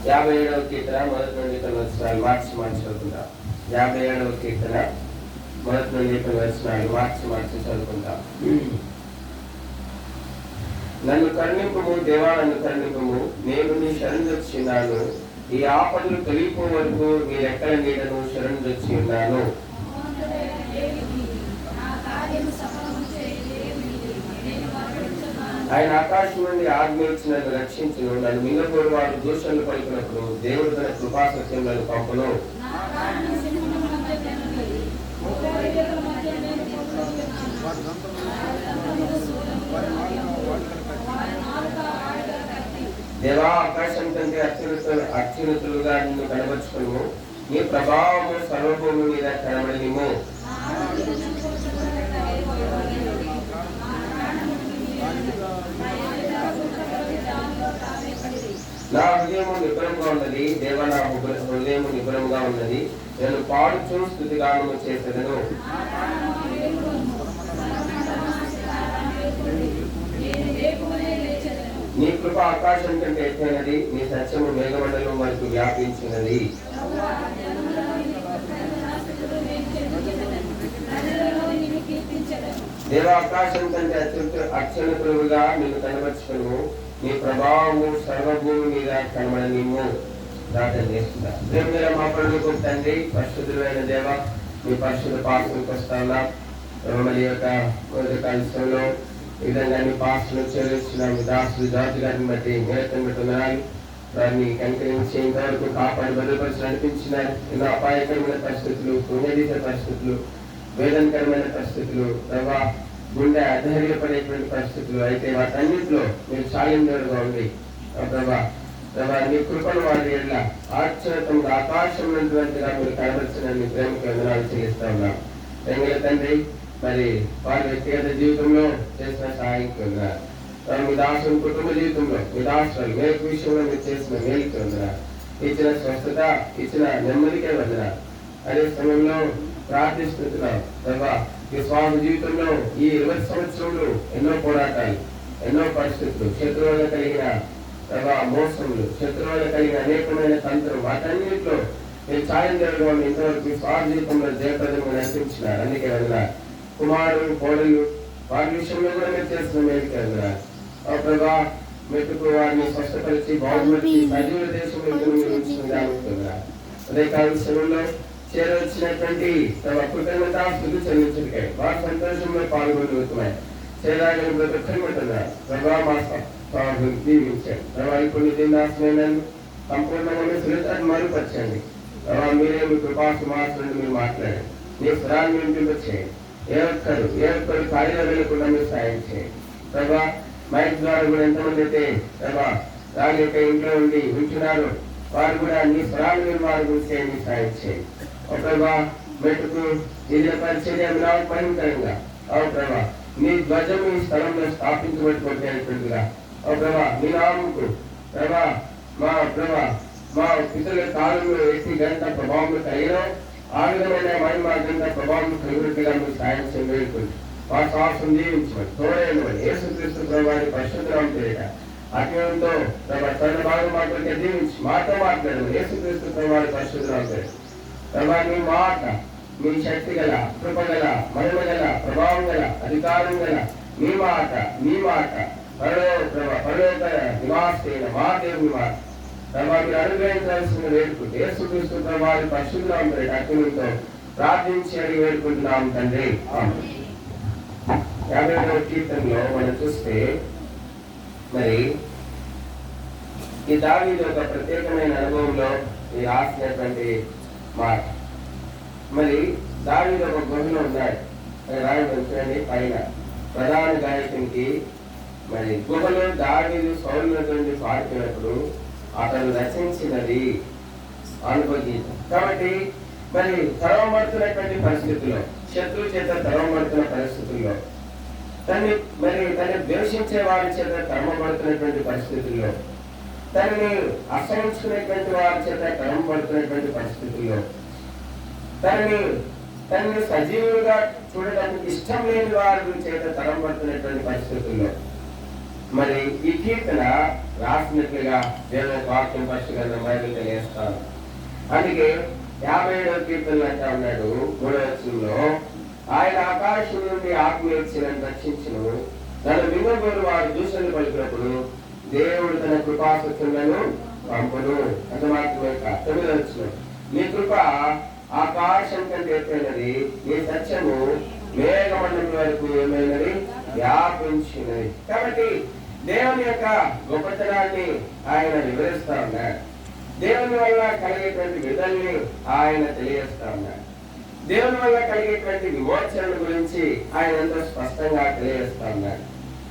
57వ కీర్తన మొదటి నుండి కొన్ని వచనాలు మార్చి చదువుకుందాం. 57వ కీర్తన మొదటి నుండి కొన్ని వచనాలు మార్చి చదువుకుందాం. నన్ను కరుణింపుము దేవా, నన్ను కరుణింపుము, నేను నీ శరణొచ్చిన్నాను. ఈ ఆపదలు తొలిపో వరకు నీ రెక్కల నీడను శరణొచ్చి ఉన్నాను. ఆయన ఆకాశం నుండి ఆజ్ఞయించి నన్ను రక్షించును. నన్ను మింగకూరు వారు దూషణలు పలికినప్పుడు దేవుడు తన కృపా సత్యములను పంపును. దేవా, ఆకాశం కంటే అత్యున్నతులుగా నిన్ను కనబరుచుకును. నీ ప్రభావము సర్వభూమి మీద కనబడినిము. నా హృదయము నిబ్బరంగా ఉన్నది. దేవా, నా హృదయము నిబ్బరంగా ఉన్నది. నేను పాడుచు స్తుతిగానము చేసేదను. నీ కృప ఆకాశం కంటే ఎత్తైనది. నీ సత్యము మేఘమండలం వరకు వ్యాపించినది. దేవ, ఆకాశం కంటే అత్యున్నతులుగా నిన్ను కనబరుచుకును. నీ ప్రభావము సర్వభూమి మీద కనబడనిమ్ము. ప్రార్థన చేస్తున్నా. ప్రేమగల మా ప్రభువుకు తండ్రి, పరిశుద్ధులైన దేవ, మీ పరిశుద్ధ పాఠశాలకు వస్తానా. మళ్ళీ యొక్క కాలంలో ఈ విధంగా మీ పాఠశాలను చేర్చిన మీ దాసులు జాతి గారిని బట్టి నేతను పెట్టున్నారు. వారిని కనికరించి ఇంతవరకు కాపాడి భద్రపరిచి నడిపించినారు. ఎన్నో అపాయకరమైన పరిస్థితులు, పుణ్యదీత పరిస్థితులు, వేదనకరమైన పరిస్థితులు, ప్రభా గుండె అధైర్యపడేటువంటి పరిస్థితులు, అయితే వాటన్నింటిలో మీరు సాయంగా ఉంది. ప్రభా మీ కృపను వారి ఎట్లా ఆశ్చర్యంగా ఆకాశం ఉన్నటువంటిగా మీరు కనబరిచిన మీ ప్రేమకు వందనాలు చెల్లిస్తా ఉన్నాం. తెంగల తండ్రి, మరి వారి వ్యక్తిగత జీవితంలో చేసిన సహాయంకి ఉన్నారు. మీ దాసుని కుటుంబ జీవితంలో మీ దాసులు మేలు విషయంలో మీరు చేసిన మేలుకి వందనాలు. ఇచ్చిన స్వస్థత, ఇచ్చిన నెమ్మదికే వందనాలు. అదే సమయంలో ప్రార్థిస్తున్నాం ప్రభా, ఈ స్వామి జీవితంలో ఈ 20 సంవత్సరంలో ఎన్నో పోరాటాలు, ఎన్నో పరిస్థితులు, శత్రువులు కలిగిన ప్రభా మోసములు, శత్రువులు కలిగిన అనేకమైన తంత్రం, వాటన్నింటిలో మీరు సాయం జరగడం ఇంతవరకు స్వామి జీవితంలో జయప్రదంగా నడిపించినారు. అందుకే వందనాలు. కుమారులు, కోడలు, వారి విషయంలో కూడా మీరు చేసిన మేలుకి వందనాలు. ప్రభా మెట్టుకు వారిని స్వస్థపరిచి బాగుపరిచి సజీవ దేశంలో ఉంచుకున్నారు. అదే కాలం సెలవులో చేరవచ్చినటువంటి తమ కృతజ్ఞతాస్తులు చెల్లించడికాయి. వారి సంతోషంలో పాల్గొనవుతున్నాయి. చేరాలని ప్రతి ఒక్కరుంటున్నారు. ప్రభా మా దీవించండి. ప్రభా ఇప్పుడు దీనాశనాన్ని సంపూర్ణంగా సులభాన్ని మరుపరచండి. ప్రభా మీరే మీ కృపాసు మాత్రం మీరు మాట్లాడండి. మీ స్వరాన్ని వినిపింపచేయండి. ఏ ఒక్కరు ఖాళీలో వెళ్ళకుండా మీరు సాయం చేయండి. ప్రభా మైక్ ద్వారా కూడా ఎంతమంది అయితే ప్రభా దాని యొక్క ఇంట్లో ఉండి ఉంటున్నారు, వారు కూడా నీ స్వరాన్ని మీరు వారి గురించి చేయండి, సాయం చేయండి. ప్రభా మెట్టుకు ఇది పరిచర్య భయంకరంగా ప్రభా నీ ధ్వజం ఈ స్థలంలో స్థాపించబడిపోతేగా ప్రభా నీ నామకు ప్రభా మా పితల కాలంలో ఎట్టి గంట ప్రభావం కలిగినో ఆ విధమైన మహిమ గంట ప్రభావం కలిగినట్టుగా మీరు సాయం చేయబడుతుంది. మా శ్వాసం జీవించమని తోడేయమని యేసుక్రీస్తు ప్రభాని పరిశుద్ధం చేయట అజ్ఞంతో ప్రభా తన భాగం మాత్రమే జీవించి మాతో మాట్లాడమని యేసుక్రీస్తు ప్రభాని పరిశుద్ధం చేయట. ప్రభా నీ మాట, మీ శక్తి గల, కృప గల, మహిమ గల, ప్రభావం గల, అధికారం గల నీ మాట పరలోక నివాసైన మా దేవుని మాట ప్రభా మీరు అనుగ్రహించాల్సిన వేడుకుంటే యేసుక్రీస్తు ప్రభావి పరిశుద్ధం అగ్నితో ప్రార్థించి అడిగి వేడుకుంటున్నాం తండ్రి. 50వ కీర్తనలో మనం చూస్తే మరి ఈ దావీదు ఒక ప్రత్యేకమైన అనుభవంలో ఈ రాసినటువంటి మాట. మరి దావీదు ఒక గుహలో ఉన్నాడు. రాయబడి పైన ప్రధాన గాయకునికి మరి గుహలో దావీదు సౌలు నుండి పాడుతున్నప్పుడు అతను రచించినది అనుభవించాం. కాబట్టి మరి తరవబడుతున్నటువంటి పరిస్థితుల్లో, శత్రువు చేత తరవబడుతున్న పరిస్థితుల్లో, తనని ద్వేషించే వారి చేత తరమబడుతున్నటువంటి పరిస్థితుల్లో, తనని అసహించుకునేటువంటి వారి చేత తరమబడుతున్నటువంటి పరిస్థితుల్లో, తనని సజీవులుగా చూడడానికి ఇష్టం లేని వారి చేత తరమబడుతున్నటువంటి పరిస్థితుల్లో మరి ఈ కీర్తన రాసినట్లుగా దేవుని వాక్యం పరిశుభ్రంగా బైబిల్ తెలియజేస్తాను. అందుకే 57వ కీర్తనలు అంటా ఉన్నాడు 3వ వచనంలో, ఆయన ఆకాశం నుండి ఆత్మ ఇచ్చి నన్ను రక్షించును, నన్ను మింగబోరు వారు దూషణలు పలికినప్పుడు దేవుడు తన కృపాసత్తులను పంపును. అంత మాత్రమే కాదు, 9వ వచనం, నీ కృప ఆకాశం కంటే ఎత్తైనది, నీ సత్యము మేఘమండలం వరకు ఏమైనది వ్యాపించినది. కాబట్టి దేవుని యొక్క గొప్పతనాన్ని ఆయన వివరిస్తా ఉన్నాడు. దేవుని వల్ల కలిగేటువంటి విధుల్ని ఆయన తెలియజేస్తా ఉన్నాడు. దేవుని వల్ల కలిగేటువంటి విమోచన గురించి ఆయన ఎంతో స్పష్టంగా తెలియజేస్తా ఉన్నాడు.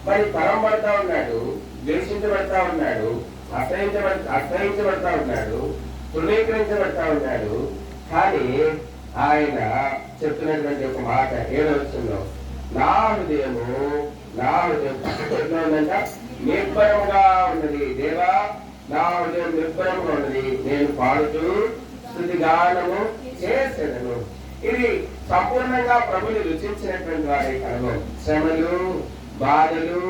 మరి తరం పడతా ఉన్నాడు, ద్వేషించబడతా ఉన్నాడు, అసహించబడతా ఉన్నాడు, తృణీకరించబడతా ఉన్నాడు. కానీ ఆయన చెప్తున్నటువంటి ఒక మాట 7వ వచనంలో, నా హృదయము ఉందంట నిర్భరముగా ఉన్నది. దేవా, నా హృదయం నిర్భరముగా ఉన్నది, నేను పాడుతూ స్తుతి గానము చేసేదను. ఇది సంపూర్ణంగా ప్రభుని రుచించినటువంటి వారి కనుగొ. శ్రమలు, బాధలు,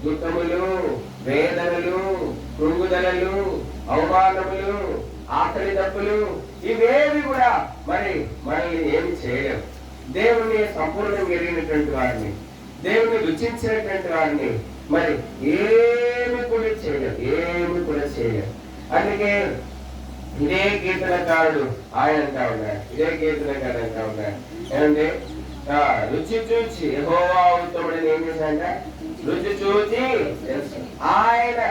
దుఃఖములు, వేదనలు, కృంగుదలలు, అవమానములు, ఆకలి దప్పులు ఇవేవి కూడా మనల్ని ఏమి చేయలేవు. దేవుని సంపూర్ణంగా ఎరిగినటువంటి వారిని, దేవుని రుచించినటువంటి వారిని ఏమి కూడా చేయలేవు. అందుకే ఇదే కీర్తనకారుడు ఆయన అంటా ఉన్నాడు, ఏమంటే రుచి చూచి యెహోవా ఉత్తముడని ఏం చేశాడంట, రుచి చూచి ఆయన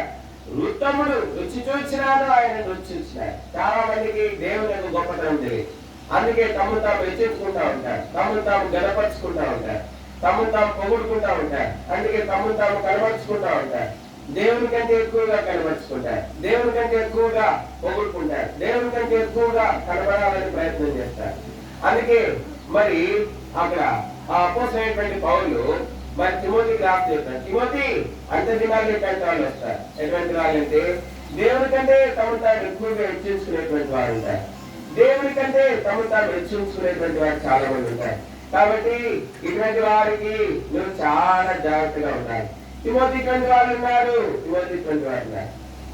ఉత్తముడు, రుచి చూచినాడు, ఆయన రుచించినాడు. చాలా మందికి దేవుని యొక్క గొప్పతనం తెలియదు. అందుకే తమను తాము హెచ్చించుకుంటా ఉంటారు, తమను తాము గనపరుచుకుంటా ఉంటారు, తమను తాము పొగుడుకుంటా ఉంటారు. అందుకే తమను తాము కనబరుచుకుంటా ఉంటారు. దేవుని కంటే ఎక్కువగా కనబరుచుకుంటారు, దేవుని కంటే ఎక్కువగా పొగుడుకుంటారు, దేవుని కంటే ఎక్కువగా కనబడాలని ప్రయత్నం చేస్తారు. అందుకే అక్కడ అపోస్తలుడైనటువంటి పౌలు తిమోతికి రాసి చెప్తారు, తిమోతి అంత దినాలు ఎటువంటి వాళ్ళు వస్తారు. ఎటువంటి వాళ్ళంటే దేవుని కంటే తమను తాము ఎక్కువగా హెచ్చించుకునేటువంటి వారు ఉంటారు. దేవుని కంటే తమను తాము హెచ్చించుకునేటువంటి వారు చాలా మంది ఉంటారు. కాబట్టి ఇటువంటి వారికి నువ్వు చాలా జాగ్రత్తగా ఉండాలి. తిమోతి ఇటువంటి వాళ్ళు ఉన్నారు,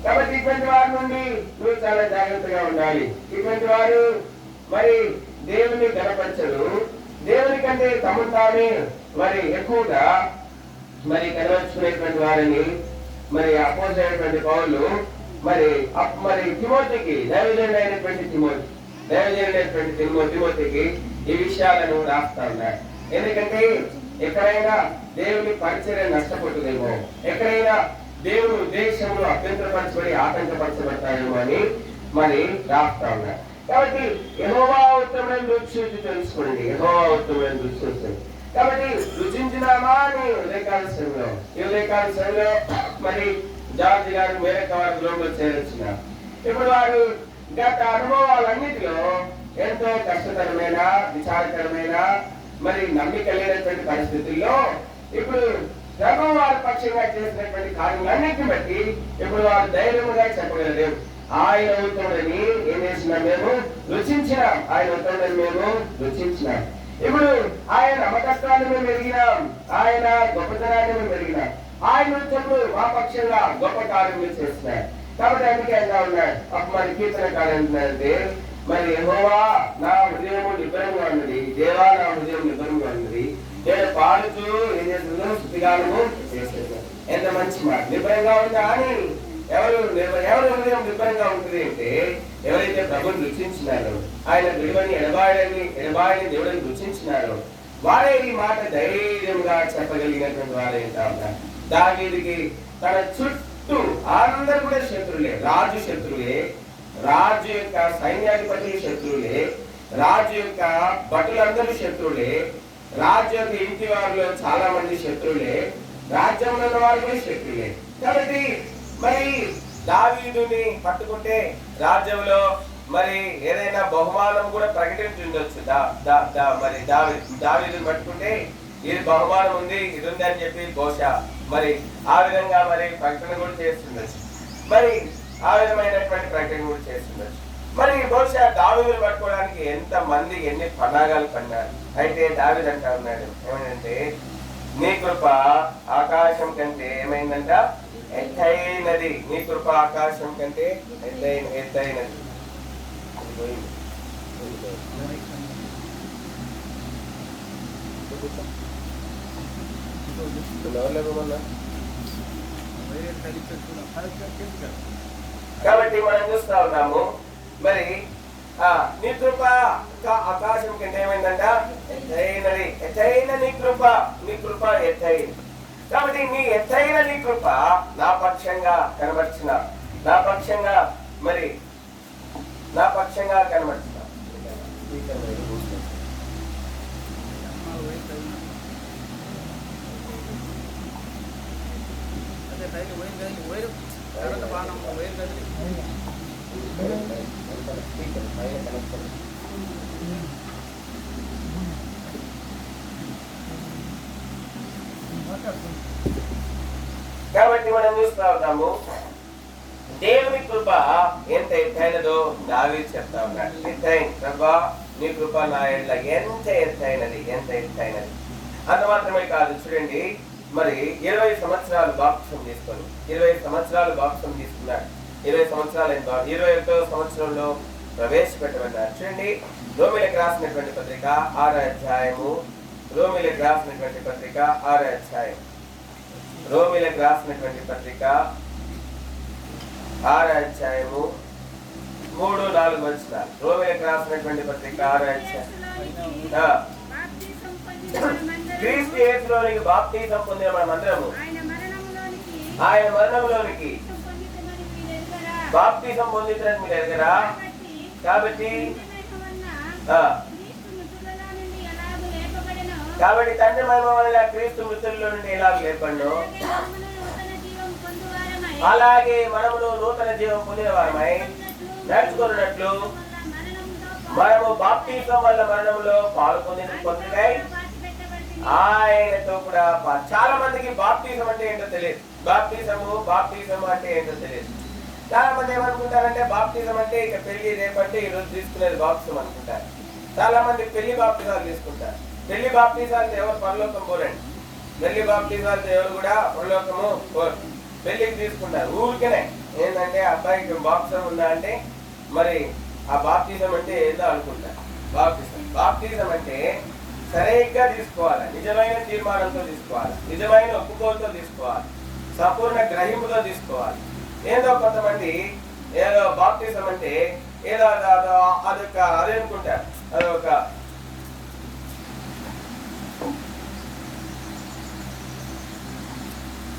కాబట్టి ఇటువంటి వారి నుండి నువ్వు చాలా జాగ్రత్తగా ఉండాలి. ఇటువంటి వారు దేవుని గణపరచరు, దేవుని కంటే తమను తామే ఎక్కువగా కనబరుచుకునేటువంటి వారిని అపోస్తలుడైనటువంటి పౌలు తిమోతికి దైవజనుడైనటువంటి తిమోతికి ఈ విషయాలను రాస్తా ఉన్నాడు. ఎందుకంటే ఎక్కడైనా దేవుని పరిచర్య నష్టపోతుందేమో, ఎక్కడైనా దేవుని ఉద్దేశంలో అభ్యంతరపరచబడి ఆటంకపరచబడతాయేమో అని రాస్తా ఉన్నాడు. కాబట్టి యెహోవా ఉత్తమమైన రుచి తెలుసుకోండి, యెహోవా ఉత్తమమైన రుచి చూస్తుంది. కాబట్టి రుచించినామా అని ఉదయకాల సమయంలో జార్జి గారు మేరక వారి గ్రూప్లో చేరొచ్చినారు. ఇప్పుడు వారు గత అనుభవాలన్నిటిలో ఎంతో కష్టతరమైన, విచారకరమైన, నమ్మిక లేనటువంటి పరిస్థితుల్లో ఇప్పుడు ప్రభు వారి పక్షంగా చేసినటువంటి కార్యాలన్నింటిని బట్టి ఇప్పుడు వారు ధైర్యముగా చెప్పగలరు, ఆయన ఉత్తముడని ఏం చేసినాం, మేము రుచించినాం. ఆయన ఉత్తముడని మేము రుచించినాం. ఇప్పుడు ఆయన నమ్మకత్వాన్ని మేము ఎరిగినాం, ఆయన గొప్పతనాన్ని మేము ఎరిగినాం. ఆయన ఉత్తముడు మా పక్షంగా గొప్ప కార్యములు చేస్తున్నాడు. కాబట్టి అందుకే ఆయన ఉన్నాడు. అప్పుడు కీర్తనకారు అంటున్నారంటే యెహోవా నా హృదయం నిబ్బరంగా ఉన్నది, దేవా నా హృదయం నిబ్బరంగా ఉన్నది, నేను పాడుతూ ఏం చేస్తున్నాను, స్తుతిగానము చేస్తున్నాను. ఎంత మంచి మాట, నిబ్బరంగా ఉందా అని. ఎవరు హృదయం నిబ్బరంగా ఉంటుంది అంటే ఎవరైతే ప్రభుని రుచించినారో, ఆయన విలువని ఎడబాయని దేవుడిని రుచించినారో వారే ఈ మాట ధైర్యంగా చెప్పగలిగినటువంటి వారే ఉంటారు. దావీదుకి తన చుట్టూ అందరూ కూడా శత్రులే, రాజు యొక్క సైన్యాధిపతులు శత్రువులే, రాజు యొక్క భటులందరూ శత్రువులే, రాజు యొక్క ఇంటి వారిలో చాలా మంది శత్రువులే, రాజ్యంలో ఉన్న వారు కూడా శత్రువులే. కాబట్టి దావీదుని పట్టుకుంటే రాజ్యంలో ఏదైనా బహుమానం కూడా ప్రకటించుండొచ్చు. దావీదుని పట్టుకుంటే ఇది బహుమానం ఉంది, ఇది ఉంది అని చెప్పి బహుశా ఆ విధంగా ప్రకటన కూడా చేస్తుండొచ్చు, ఆ విధమైనటువంటి ప్రకటన కూడా చేస్తుండొచ్చు. బహుశా దావీదుని పట్టుకోవడానికి ఎంత మంది ఎన్ని పన్నాగాలు పన్నారు. అయితే దావీదు అంటా ఉన్నాడు ఏమైందంటే, నీ కృప ఆకాశం కంటే ఏమైందంట ఎత్తైనది, నీ కృప ఆకాశం కంటే ఎత్తైనది. కాబట్టి మనం చూస్తా ఉన్నాము, మరి నీ కృప ఆకాశం కింద ఏమైందంట? ఎత్తైనది. ఎత్తైన నీ కృప ఎత్తైనది. కాబట్టి నీ ఎత్తైన నీ కృప నా పక్షంగా కనబర్చిన, నా పక్షంగా కనబర్చిన. కాబట్టి మనం చూస్తా ఉన్నాము, దేవుని కృప ఎంత ఎత్తైనదో దావీదు చెప్తా ఉన్నాడు. ఎత్తైన ప్రభా నీ కృప నా ఎడల ఎంత ఎత్తైనది, ఎంత ఎత్తైనది. అంత మాత్రమే కాదు, చూడండి, మరి 20 సంవత్సరాలు బాప్తిసం తీసుకొని 20 సంవత్సరాలు బాప్తిసం తీసుకున్నాడు. 20 సంవత్సరాలు 21వ సంవత్సరంలో ప్రవేశపెట్టబడ్డారు. చూడండి, రోమీలకు రాసినటువంటి పత్రిక 6వ అధ్యాయము, రోమీలకు రాసినటువంటి పత్రిక 6వ అధ్యాయం, రోమీలకు రాసినటువంటి పత్రిక 6వ అధ్యాయము 3-4 వచనాలు. రోమీలకు రాసినటువంటి పత్రిక 6వ అధ్యాయం. క్రీస్తు యేసులోనికి బాప్తిసం పొందిన మనమందరము ఆయన మరణంలోనికి బాప్తిసం పొందించడానికి మీరు ఎరగరా? కాబట్టి తండ్రి మహిమ వలన క్రీస్తు మృతుల్లో నుండి ఎలాగ లేపండు, అలాగే మనమును నూతన జీవం పొందిన వారమై నడుచుకున్నట్లు మనము బాప్తిసం వల్ల మరణంలో పాలు పొందినై ఆయనతో కూడా. చాలా మందికి బాప్తిసం అంటే ఏంటో తెలియదు. బాప్తిసం అంటే ఏంటో తెలియదు. చాలా మంది ఏమనుకుంటారంటే బాప్తిజం అంటే ఇక పెళ్లి రేపంటే ఈ రోజు తీసుకునేది బాప్తిజం అనుకుంటారు. చాలా మంది పెళ్లి బాప్తిజాలు తీసుకుంటారు. పెళ్లి బాప్తిజాలతో ఎవరు పరలోకం పోరండి. పెళ్లి బాప్తిజాలతో ఎవరు కూడా పరలోకము పోరు. పెళ్లికి తీసుకుంటారు ఊరికనే. ఏంటంటే అబ్బాయికి బాప్తిజం ఉందా అంటే మరి ఆ బాప్తిజం అంటే ఏదో అనుకుంటారు. బాప్తిజం అంటే సరిగ్గా తీసుకోవాలి, నిజమైన తీర్మానంతో తీసుకోవాలి, నిజమైన ఒప్పుకోలతో తీసుకోవాలి, సంపూర్ణ గ్రహింపుతో తీసుకోవాలి. ఏదో కొంతమంది ఏదో బాప్తిజం అంటే ఏదో అదొక అదే అనుకుంటారు. అదొక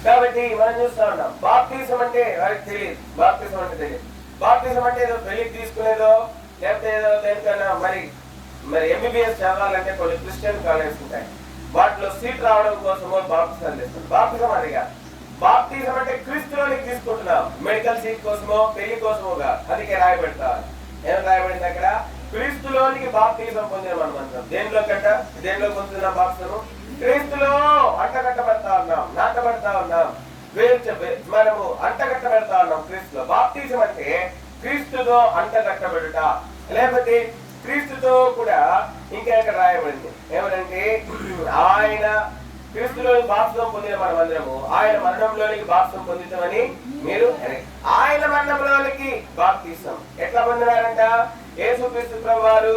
కాబట్టి మనం చూస్తా ఉంటాం బాప్తిజం అంటే వారికి తెలియదు. బాప్తిజం అంటే ఏదో పెళ్లికి తీసుకునేదో లేకపోతే ఏదో దేనికన్నా మరి ఎంబీబీఎస్ చదవాలంటే కొన్ని క్రిస్టియన్ కాలేజెస్ ఉంటాయి. వాటిలో సీట్ రావడం కోసమో బాప్తిజం చేస్తారు. బాప్తిజం అదిగా. బాప్తిజం అంటే క్రీస్తులోనికి తీసుకుంటున్నాం. మెడికల్ సీట్ కోసమో పెళ్లి కోసమోగా. అందుకే రాయబెడతారు. ఏం రాయబడింది అక్కడ? క్రీస్తులోనికి బాప్తిజం పొందిన మనమందరం. దేనిలో పొందుతున్న బాప్తిజము? క్రీస్తులో అంటగట్టబడతా ఉన్నాం, నాటబడతా ఉన్నాం, మనము అంటగట్టబడతా ఉన్నాం క్రీస్తులో. బాప్తిజం అంటే క్రీస్తుతో అంటగట్టబడుట, లేకపోతే క్రీస్తుతో కూడా ఇంకా ఇక్కడ రాయబడింది ఏమనంటే ఆయన క్రీస్తులోని బాప్తిజం పొందిన మనమందరము ఆయన మరణంలోనికి బాప్తిజం పొందుతామని మీరు. ఆయన మరణంలోనికి బాప్తిజం ఎట్లా పొందినారంట? యేసుక్రీస్తు ప్రభువారు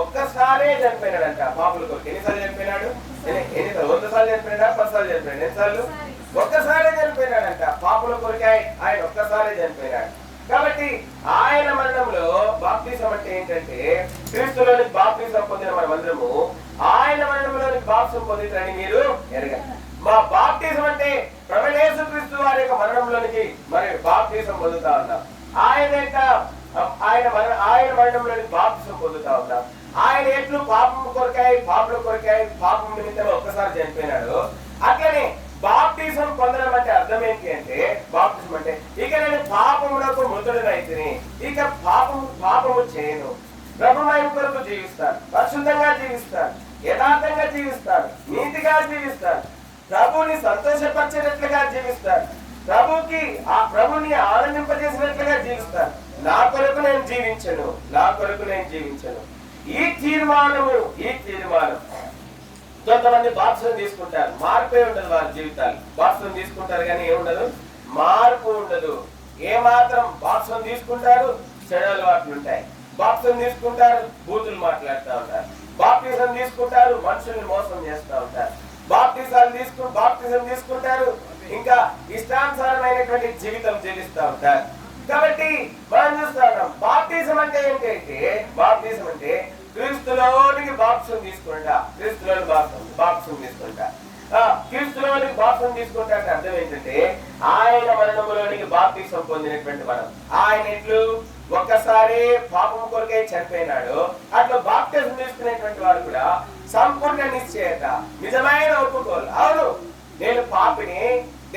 ఒక్కసారే చనిపోయినాడంట పాపుల కొరకు. ఎన్నిసార్లు చనిపోయినాడు? 100 సార్లు చనిపోయినాడా? 10 సార్లు చనిపోయినాడు? ఎన్నిసార్లు? ఒక్కసారే చనిపోయినాడంట పాపుల కొరకు. ఆయన ఒక్కసారే చనిపోయినాడు. కాబట్టి ఆయన మరణంలో బాప్తిజం అంటే ఏంటంటే క్రీస్తులోని బాప్తిజం పొందిన మనమందరము ఆయన మరణంలోని బాప్తిజం పొందుతారని మీరు ఎరగాలి. మా బాప్తిజం అంటే ప్రభువైన యేసుక్రీస్తు వారి యొక్క మరణంలోనికి మరి బాప్తిజం పొందుతా ఉన్నాం. ఆయన మరణంలోని బాప్తిజం పొందుతా ఉన్నాం. ఆయన ఎట్లు పాపం కొరకాయ పాపం నిమిత్తం ఒక్కసారి చనిపోయినాడు, అట్లనే బాప్తిజం పొందడం అంటే అర్థం ఏంటి అంటే బాప్తిజం అంటే ఇక నేను పాపములకు మృతుడనైతిని, ఇక పాపము చేయను, ప్రభుమయం కొరకు జీవిస్తాను, పరిశుద్ధంగా జీవిస్తాను, యథార్థంగా జీవిస్తాను, నీతిగా జీవిస్తాను, ప్రభుని సంతోషపరిచేటట్లుగా జీవిస్తాను, ప్రభుని ఆనందింపజేసినట్లుగా జీవిస్తాను, నా కొరకు నేను జీవించను. ఈ తీర్మానం కొంతమంది బాప్తిజం తీసుకుంటారు, మారిపోయి ఉండదు వారి జీవితాలు. బాప్తిజం తీసుకుంటారు కానీ ఏముండదు, మార్పు ఉండదు. ఏ మాత్రం బాప్సం తీసుకుంటారు, చెడు అలవాట్లు ఉంటాయి. బాప్సం తీసుకుంటారు, బూతులు మాట్లాడుతూ ఉంటారు. బాప్టిజం తీసుకుంటారు, మనుషుల్ని మోసం చేస్తూ ఉంటారు. బాప్టిజం తీసుకుంటారు, ఇంకా ఇష్టానుసారమైనటువంటి జీవితం జీవిస్తూ ఉంటారు. కాబట్టి మనం చూస్తా ఉన్నాం, బాప్టిజం అంటే ఏంటంటే, బాప్టిజం అంటే క్రీస్తులోనికి బాప్సం తీసుకుంటా, క్రీస్తులోని బాప్సం తీసుకుంటా. క్రీస్తులోనికి బాప్సం తీసుకుంటా అంటే అర్థం ఏంటంటే, ఆయన మరణములోనికి బాప్టిజం పొందినటువంటి మనం. ఆయన ఎట్లు ఒక్కసారి పాపం కొరకే చనిపోయినాడు, అట్లా బాప్టిజం తీసుకునేటువంటి వాడు కూడా సంపూర్ణ నిశ్చయత, నిజమైన ఒప్పుకోలు. అవును, నేను పాపిని,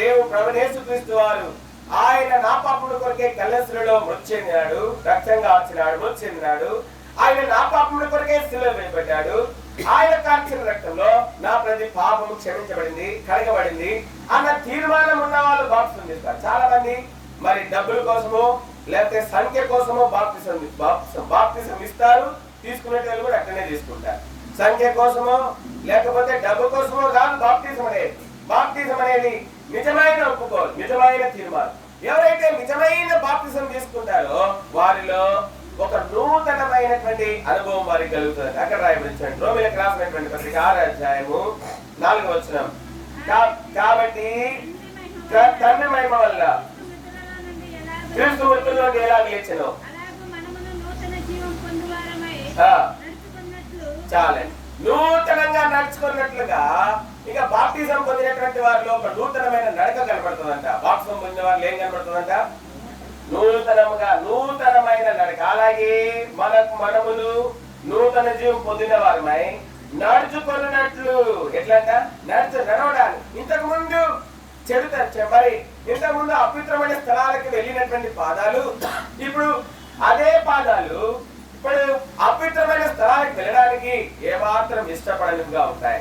దేవుడు ప్రభువు యేసుక్రీస్తు వారు ఆయన నా పాపముల కొరకే కల్లెసులో మృతి చెందినాడు, రక్తంగా వచ్చినాడు, మృతి చెందినాడు. ఆయన నా పాపముల కొరకే శిలువ వేయబడ్డాడు. ఆయన కార్చిన రక్తంలో నా ప్రతి పాపము క్షమించబడింది, కడగబడింది అన్న తీర్మానం ఉన్న వాళ్ళు బాప్టిజం చేస్తారు. చాలా మంది మరి డబ్బుల కోసమో లేకపోతే సంఖ్య కోసమో బాప్టిజం ఇస్తారు, తీసుకునే వాళ్ళు కూడా అట్లనే తీసుకుంటారు. సంఖ్య కోసమో లేకపోతే డబ్బు కోసమో కాదు బాప్టిజం అనేది. బాప్టిజం అనేది నిజమైన ఒప్పుకోలు, నిజమైన తీర్మానం. ఎవరైతే నిజమైన బాప్టిజం తీసుకుంటారో వారిలో ఒక నూతనమైనటువంటి అనుభవం వారికి కలుగుతుంది. అక్కడ రాయబడించండి, రోమీయులకు రాసినటువంటి పత్రిక 6వ అధ్యాయము 4వ వచనం. కాబట్టి తండ్రి మహిమ వల్ల క్రీస్తు మృతుల్లోకి ఎలా లేచెనో చాలే నూతనంగా నడుచుకున్నట్లుగా ఇక బాప్టిజం పొందినటువంటి వారిలో ఒక నూతనమైన నడక కనబడుతుందంట. బాప్టిజం పొందిన వారిలో ఏం కనబడుతుందంట? నూతనమైన నడక. అలాగే మనములు నూతన జీవం పొందిన వారమై నడుచుకున్నట్లు. ఎట్లంట? నడవడానికి. ఇంతకు ముందు ఇంతకు ముందు అపవిత్రమైన స్థలాలకు వెళ్ళినటువంటి పాదాలు ఇప్పుడు అదే పాదాలు ఇప్పుడు అపవిత్రమైన స్థలాలకు వెళ్ళడానికి ఏమాత్రం ఇష్టపడనివిగా ఉంటాయి.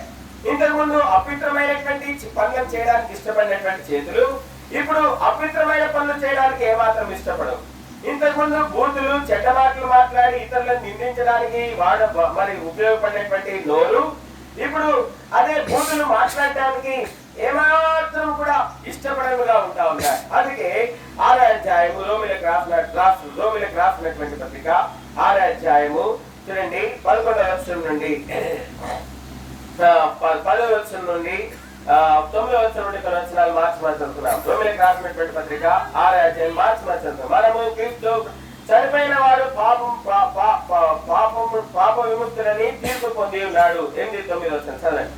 ఇంతకు ముందు అపవిత్రమైనటువంటి పనులు చేయడానికి ఇష్టపడినటువంటి చేతులు ఇప్పుడు అపవిత్రమైన పనులు చేయడానికి ఏమాత్రం ఇష్టపడవు. ఇంతకు ముందు బూతులు, చెడ్డ మాటలు మాట్లాడి ఇతరులను నిందించడానికి మరి ఉపయోగపడినటువంటి నోరు ఇప్పుడు అదే బూతులు మాట్లాడటానికి ఏమాత్రం కూడా ఇష్టపడనివిగా ఉంటా ఉంటాయి. అందుకే 6వ అధ్యాయము రోమీయులకు రాసినటువంటి పత్రిక 6వ అధ్యాయము చూడండి 11వ వచనం నుండి 10వ వచనం నుండి 9వ వచనం నుండి కొన్ని వచనాలు మార్చి చదువుతున్నాం. రోమీయులకు రాసినటువంటి పత్రిక 6వ అధ్యాయం మార్చి చదువుతున్నాం. మనము క్రీస్తు చనిపోయిన వాడు పాప విముక్తులని తీర్పు పొంది ఉన్నాడు. 8-9 వచనం చదవండి.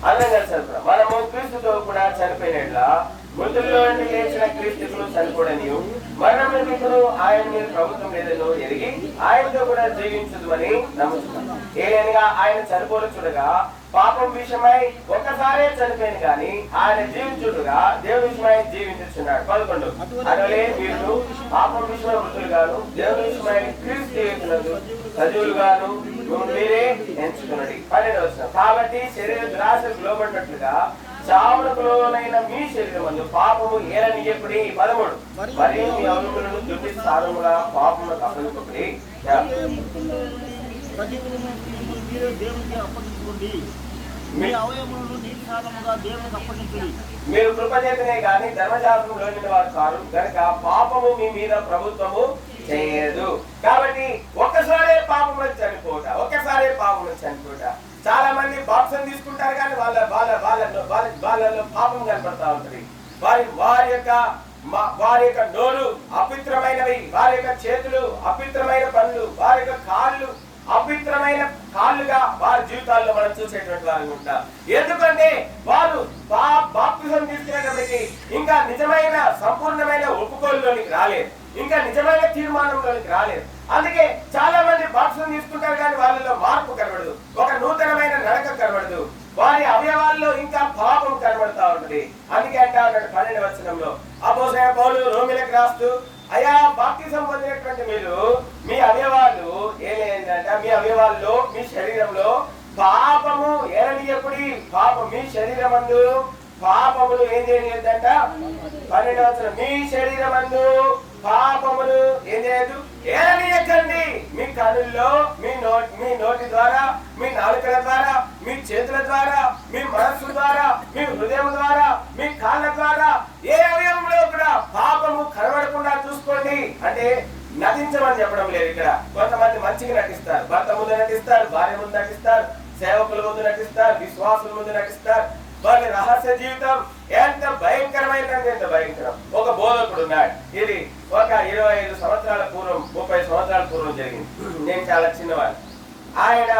అర్థం కలిసి చదువుతున్నాం. మనము క్రీస్తుతో కూడా చనిపోయినట్లా మృతుల్లో లేచిన క్రీస్తును చనిపోడని మరణమును ఆయన మీద ప్రభుత్వం లేదని ఎరిగి ఆయనతో కూడా జీవించదు అని నమ్ముతున్నాం. ఏదైనా ఆయన చనిపోలు చూడగా పాపం విషయమై ఒక్కసారే చనిపోయింది కానీ ఆయన జీవించుడుగా దేవుని విషయమై జీవించున్నాడు. 11 అదే మీరు పాపం విషయమై మృతులు గాను దేవుని విషయమై క్రీస్తు జీవించినందు సజీవులు గాను మీరే ఎంచుకున్నది. 12వ వచనం. కాబట్టి శరీర దురాశకు లోబడినట్లుగా చావులకు లోనైన మీ శరీరమందు పాపము ఏలనీయకుడి. 13 మరియు మీ అవయములను దుర్ని సారముగా పాపములకు అప్పగింపకుడి. మీరు కృపచేతనే గాని ధర్మశాస్త్రం లోని వారు కారు కనుక పాపము మీ మీద ప్రభుత్వము చేయదు. కాబట్టి ఒక్కసారే పాపము చనిపోట. చాలా మంది బాప్సం తీసుకుంటారు కానీ వాళ్ళలో పాపం కనపడతా ఉంటుంది. వారి యొక్క నోరు అపవిత్రమైనవి, వారి యొక్క చేతులు అపవిత్రమైన పనులు, వారి యొక్క కాళ్ళు అపవిత్రమైన కాళ్ళుగా వారి జీవితాల్లో మనం చూసేటువంటి వారు ఉంటారు. ఎందుకంటే వారు బాప్తిజం తీసుకునేటప్పటికి ఇంకా నిజమైన సంపూర్ణమైన ఒప్పుకోలులోనికి రాలేదు, ఇంకా నిజమైన తీర్మానంలోనికి రాలేదు. అందుకే చాలా మంది బాప్తిజం తీసుకుంటారు కానీ వాళ్ళలో మార్పు కనబడదు, ఒక నూతనమైన నడక కనబడదు, వారి అవయవాల్లో ఇంకా పాపం కనబడతా ఉంటుంది. అందుకే అంటా ఉన్నాడు 12వ వచనంలో అపోస్తలుడైన పౌలు రోమీయులకు రాస్తూ, అయ్యా బాప్తిజం పొందినటువంటి మీరు మీ అవయవాలు ఏలేంటంటే మీ అవయవాల్లో మీ శరీరంలో పాపము ఏలనీయకుడి. మీ శరీరమందు పాపములు ఏం చేయలేదంట. 12వ వచనం. మీ శరీరమందు పాపములు ఏం చేయదు, ఏలనీయకండి. మీ కనుల్లో మీ నోటి ద్వారా, మీ నాలుకల ద్వారా, మీ చేతుల ద్వారా, మీ మనస్సు ద్వారా, మీ హృదయం ద్వారా, మీ కాళ్ళ ద్వారా ఏ అవయవంలో కూడా పాపము కనబడకుండా చూసుకోండి అంటే నటించమని చెప్పడం లేదు. ఇక్కడ కొంతమంది మంచిగా నటిస్తారు, భర్త ముందు నటిస్తారు, భార్య ముందు నటిస్తారు, సేవకుల ముందు నటిస్తారు, విశ్వాసుల ముందు నటిస్తారు. వాళ్ళ రహస్య జీవితం ఎంత భయంకరమైనది, ఎంత భయంకరం. ఒక బోధకుడు ఉన్నాడు. ఇది ఒక 25 సంవత్సరాల పూర్వం, 30 సంవత్సరాల పూర్వం జరిగింది. నేను చాలా చిన్నవాడు. ఆయన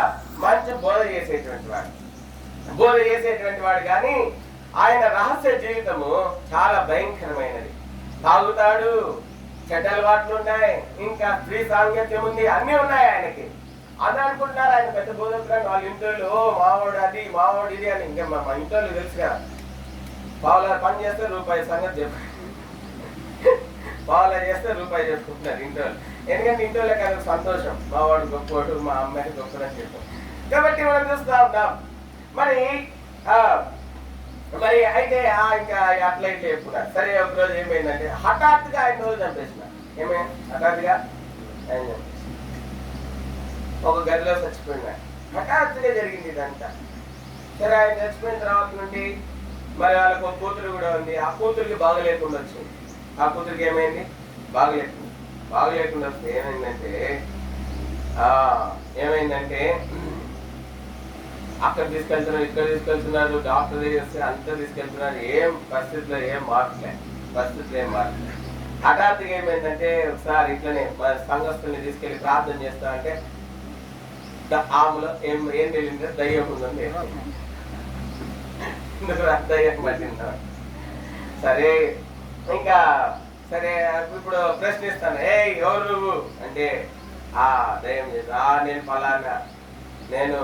మంచి బోధ చేసేటువంటి వాడు కానీ ఆయన రహస్య జీవితము చాలా భయంకరమైనది. తాగుతాడు, చెడ్డ అలవాట్లు ఉన్నాయి, ఇంకా స్త్రీ సాంగత్యం ఉంది, అన్ని ఉన్నాయి ఆయనకి. అని అనుకుంటున్నారు ఆయన పెద్ద బోధకుడు. వాళ్ళ ఇంట్లో మావాడు అది మావాడు ఇది అని. ఇంకా మా ఇంట్లో తెలుసు కదా, పావుల పని చేస్తే రూపాయి సంగతి చెప్పు, పావుల చేస్తే రూపాయి చెప్పుకుంటున్నారు ఇంట్లో. ఎందుకంటే ఇంట్లో అది సంతోషం, మావాడు గొప్పవాడు, మా అమ్మాయి గొప్పడు అని చెప్పాం. కాబట్టి మనం చూస్తా ఉంటాం. మరి అయితే ఇంకా అట్లా ఇట్లా చెప్పుకున్నారు. సరే ఒక రోజు ఏమైందంటే హఠాత్తుగా ఆయన రోజు చంపేసిన. ఏమైంది హఠాత్తుగా ఆయన ఒక గదిలో చచ్చిపోయినాడు. హఠాత్తుగా జరిగింది ఇదంతా. సరే ఆయన చచ్చిపోయిన తర్వాత నుండి మరి వాళ్ళకు ఒక కూతురు కూడా ఉంది. ఆ కూతురికి బాగలేకుండా వచ్చింది. ఆ కూతురికి ఏమైంది, బాగలేకుండా వస్తే ఏమైందంటే అక్కడ తీసుకెళ్తున్నారు, ఇక్కడ తీసుకెళ్తున్నారు, డాక్టర్ దగ్గర అంతా తీసుకెళ్తున్నారు. ఏం పరిస్థితుల్లో ఏం మార్చలేదు. హఠాత్తుగా ఏమైందంటే ఒకసారి ఇట్లనే మన సంఘస్థుల్ని తీసుకెళ్లి ప్రార్థన చేస్తా అంటే ఆమెలో ఏం తెలియదు, దయ్యం ఉందండి. దయ్యం పట్టిందా? సరే ఇంకా సరే ఇప్పుడు ప్రశ్నిస్తాను, ఎవరు నువ్వు అంటే ఆ దయ్యం చేస్తా, నేను ఫలానా, నేను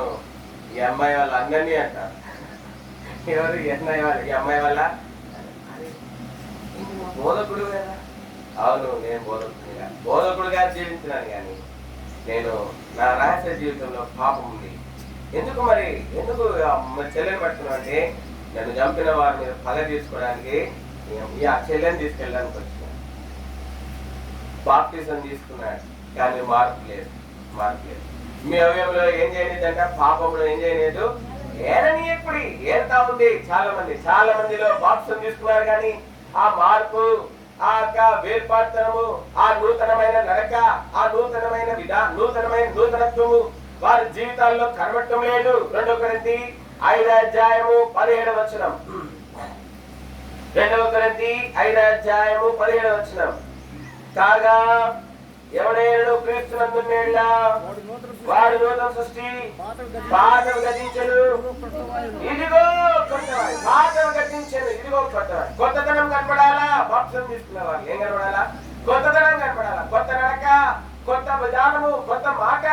ఈ అమ్మాయి వాళ్ళ అందరినీ అంటారు. ఎవరు ఈ అమ్మాయి వల్ల బోధకుడు కదా? అవును, నేను బోధకుడుగా జీవించినాను, కానీ నేను నా రహస్య జీవితంలో పాపం ఉంది. ఎందుకు చెల్లెని పట్టుకున్నావు అంటే నన్ను చంపిన వారి మీద పగ తీసుకోవడానికి ఆ చెల్లెని తీసుకెళ్ళడానికి వచ్చిన. బాప్టిజం తీసుకున్నాడు కానీ మార్పు లేదు. మీ అవయంలో ఏం చేయలేదంట, పాపంలో ఏం చేయలేదు, ఏరనీయకుడి ఏరుతా ఉంది. చాలా మందిలో బాప్టిజం తీసుకున్నారు కానీ ఆ మార్పు, ఆ వేర్పాటుతనము, ఆ నూతనమైన నడక, ఆ నూతనమైన నూతనత్వము వారి జీవితాల్లో కనబడటం లేదు. 2 కొరింథీ 5:17. 2 కొరింథీ 5:17. కాగా ఎవడైనా క్రీస్తునందున్న వాడు నూతన సృష్టి, పాతవి గతించెను, ఇదిగో కొత్తవాడు. పాతవి గతించెను, ఇదిగో కొత్తవాడు. కొత్తదనం కనపడాలా? బాప్టిజం తీసుకున్న వాళ్ళు ఏం కనపడాలా? కొత్తదనం కనపడాలా. కొత్త నడక, కొత్త విధానము, కొత్త మాట,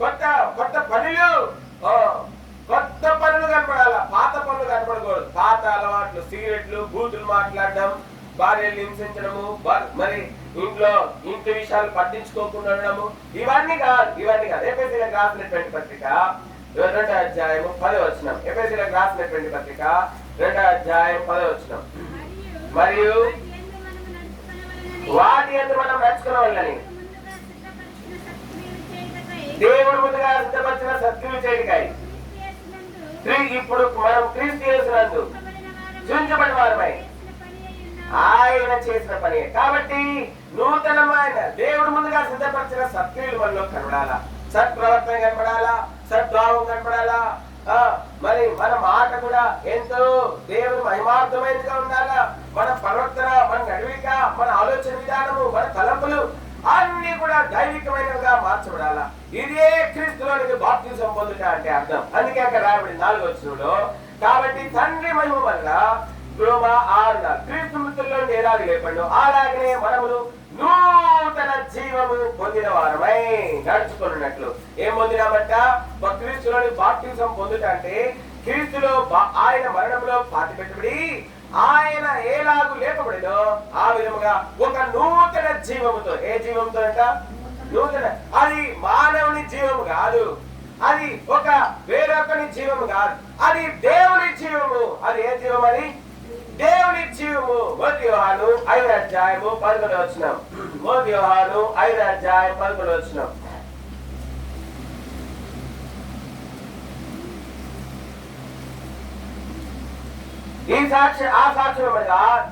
కొత్త పనులు, కొత్త పనులు కనపడాలా. పాత పనులు కనపడకూడదు. పాత అలవాట్లు, సిగరెట్లు, బూతులు మాట్లాడడం, భార్యలు హింసించడము, మరి ఇంటి విషయాలు పట్టించుకోకుండా ఉండడము, ఇవన్నీ కాదు. ఎఫెసీయులకు రాసినటువంటి పత్రిక 2:10. ఎఫెసీయులకు రాసినటువంటి పత్రిక 2:10. మరియు వాటి యందు మనం నడుచుకోవాలని దేవుడు ముందుగా సిద్ధపరిచిన సత్క్రియలు చేయటకై ఇప్పుడు మనం క్రీస్తు యేసునందు సృజించబడిన వారమై ఆయన చేసిన పని. కాబట్టి నూతనమైన దేవుడు ముందుగా సిద్ధపరిచిన సత్క్రియలు మనలో కనబడాలా, సత్ప్రవర్తన కనబడాలా, సద్భావం కనబడాలా. మరి మన మాట కూడా ఎంతో దేవుని మహిమార్థమైనదిగా ఉండాలా. మన ప్రవర్తన, మన నడవిక, మన ఆలోచన విధానము, మన తలంపులు అన్ని కూడా దైవికమైనవిగా మార్చబడాలా. ఇదే క్రీస్తులోనికి బాప్తిజం పొందుట అంటే అర్థం. అందుకే అక్కడ రాబడి 4వ వచనంలో కాబట్టి తండ్రి మహిమ వల్ల రోమా 6 క్రీస్తు మృతుల్లో ఎలాగ లేపండు అలాగనే మనమును నూతన జీవము పొందిన వారమై నడుచుకున్నట్లు. ఏం పొందినామంట? క్రీస్తులోని బాప్తిజం పొందుట అంటే క్రీస్తులో ఆయన మరణంలో పాతి పెట్టబడి ఆయన ఎలాగూ లేపబడినో ఆ విధముగా ఒక నూతన జీవముతో. ఏ జీవంతో అంట? నూతన. అది మానవుని జీవము కాదు, అది ఒక వేరొకని జీవము కాదు, అది దేవుని జీవము. అది ఏ జీవం? అది దేవుని జీవము. 1 యోహాను 5:11. 1 యోహాను 5:11. ఈ సాక్ష్యం ఆ సాక్ష్యం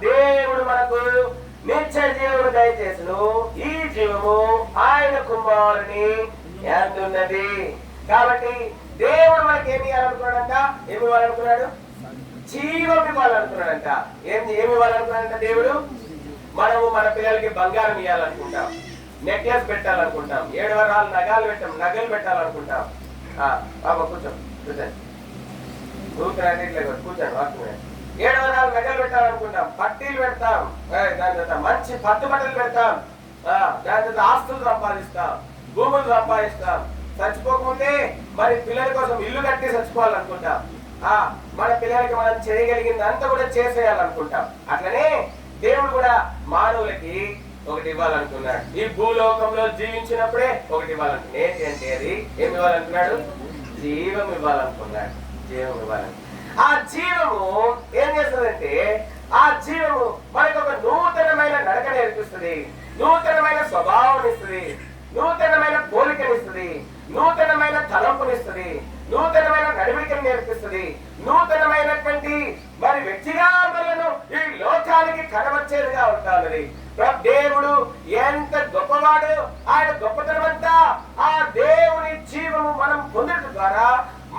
దేవుడు మనకు నిత్య జీవము దయచేసును. ఈ జీవము ఆయన కుమారుని యందున్నది. కాబట్టి దేవుడు మనకి ఏమి ఇవ్వాలనుకున్నాడంట? ఏమి ఇవ్వాలనుకున్నాడు? జీవం ఇవ్వాలనుకున్నాడంట. ఏమి ఇవ్వాలనుకున్నాడంట దేవుడు? మనము మన పిల్లలకి బంగారం ఇవ్వాలనుకుంటాం, నెక్లెస్ పెట్టాలనుకుంటాం, 7 వరాలు నగలు పెట్టాలనుకుంటాం. బాబా కూర్చోండి, కూర్చోండి, కూర్చోండి. 7 వరాలు నగలు పెట్టాలనుకుంటాం, పట్టీలు పెడతాం, దాని తర్వాత మంచి పట్టు బట్టలు పెడతాం, దాని తర్వాత ఆస్తులు సంపాదిస్తాం, భూములు సంపాదిస్తాం. చచ్చిపోకముందే మరి పిల్లల కోసం ఇల్లు కట్టి చచ్చిపోవాలనుకుంటాం. మన పిల్లలకి మనం చేయగలిగింది అంతా కూడా చేసేయాలనుకుంటాం. అట్లనే దేవుడు కూడా మానవులకి ఒకటి ఇవ్వాలనుకున్నాడు. ఈ భూలోకంలో జీవించినప్పుడే ఒకటి ఇవ్వాలనుకున్నాడు. ఏంటి అంటే అది ఏమి ఇవ్వాలనుకున్నాడు? జీవం ఇవ్వాలనుకున్నాడు. జీవం ఇవ్వాలని. ఆ జీవము ఏం చేస్తుందంటే, ఆ జీవము మనకు ఒక నూతనమైన నడక నేర్పిస్తుంది, నూతనమైన స్వభావం ఇస్తుంది, నూతనమైన పోలికనిస్తుంది, నూతనమైన తలంపునిస్తుంది, నూతనమైన నడివికను నేర్పిస్తుంది, నూతనమైనటువంటి మరి వ్యక్తిగా మనను ఈ లోకానికి కనవచ్చేదిగా ఉంటాది. దేవుడు ఎంత గొప్పవాడు, ఆయన గొప్పతనం అంతా ఆ దేవుని జీవము మనం పొందడం ద్వారా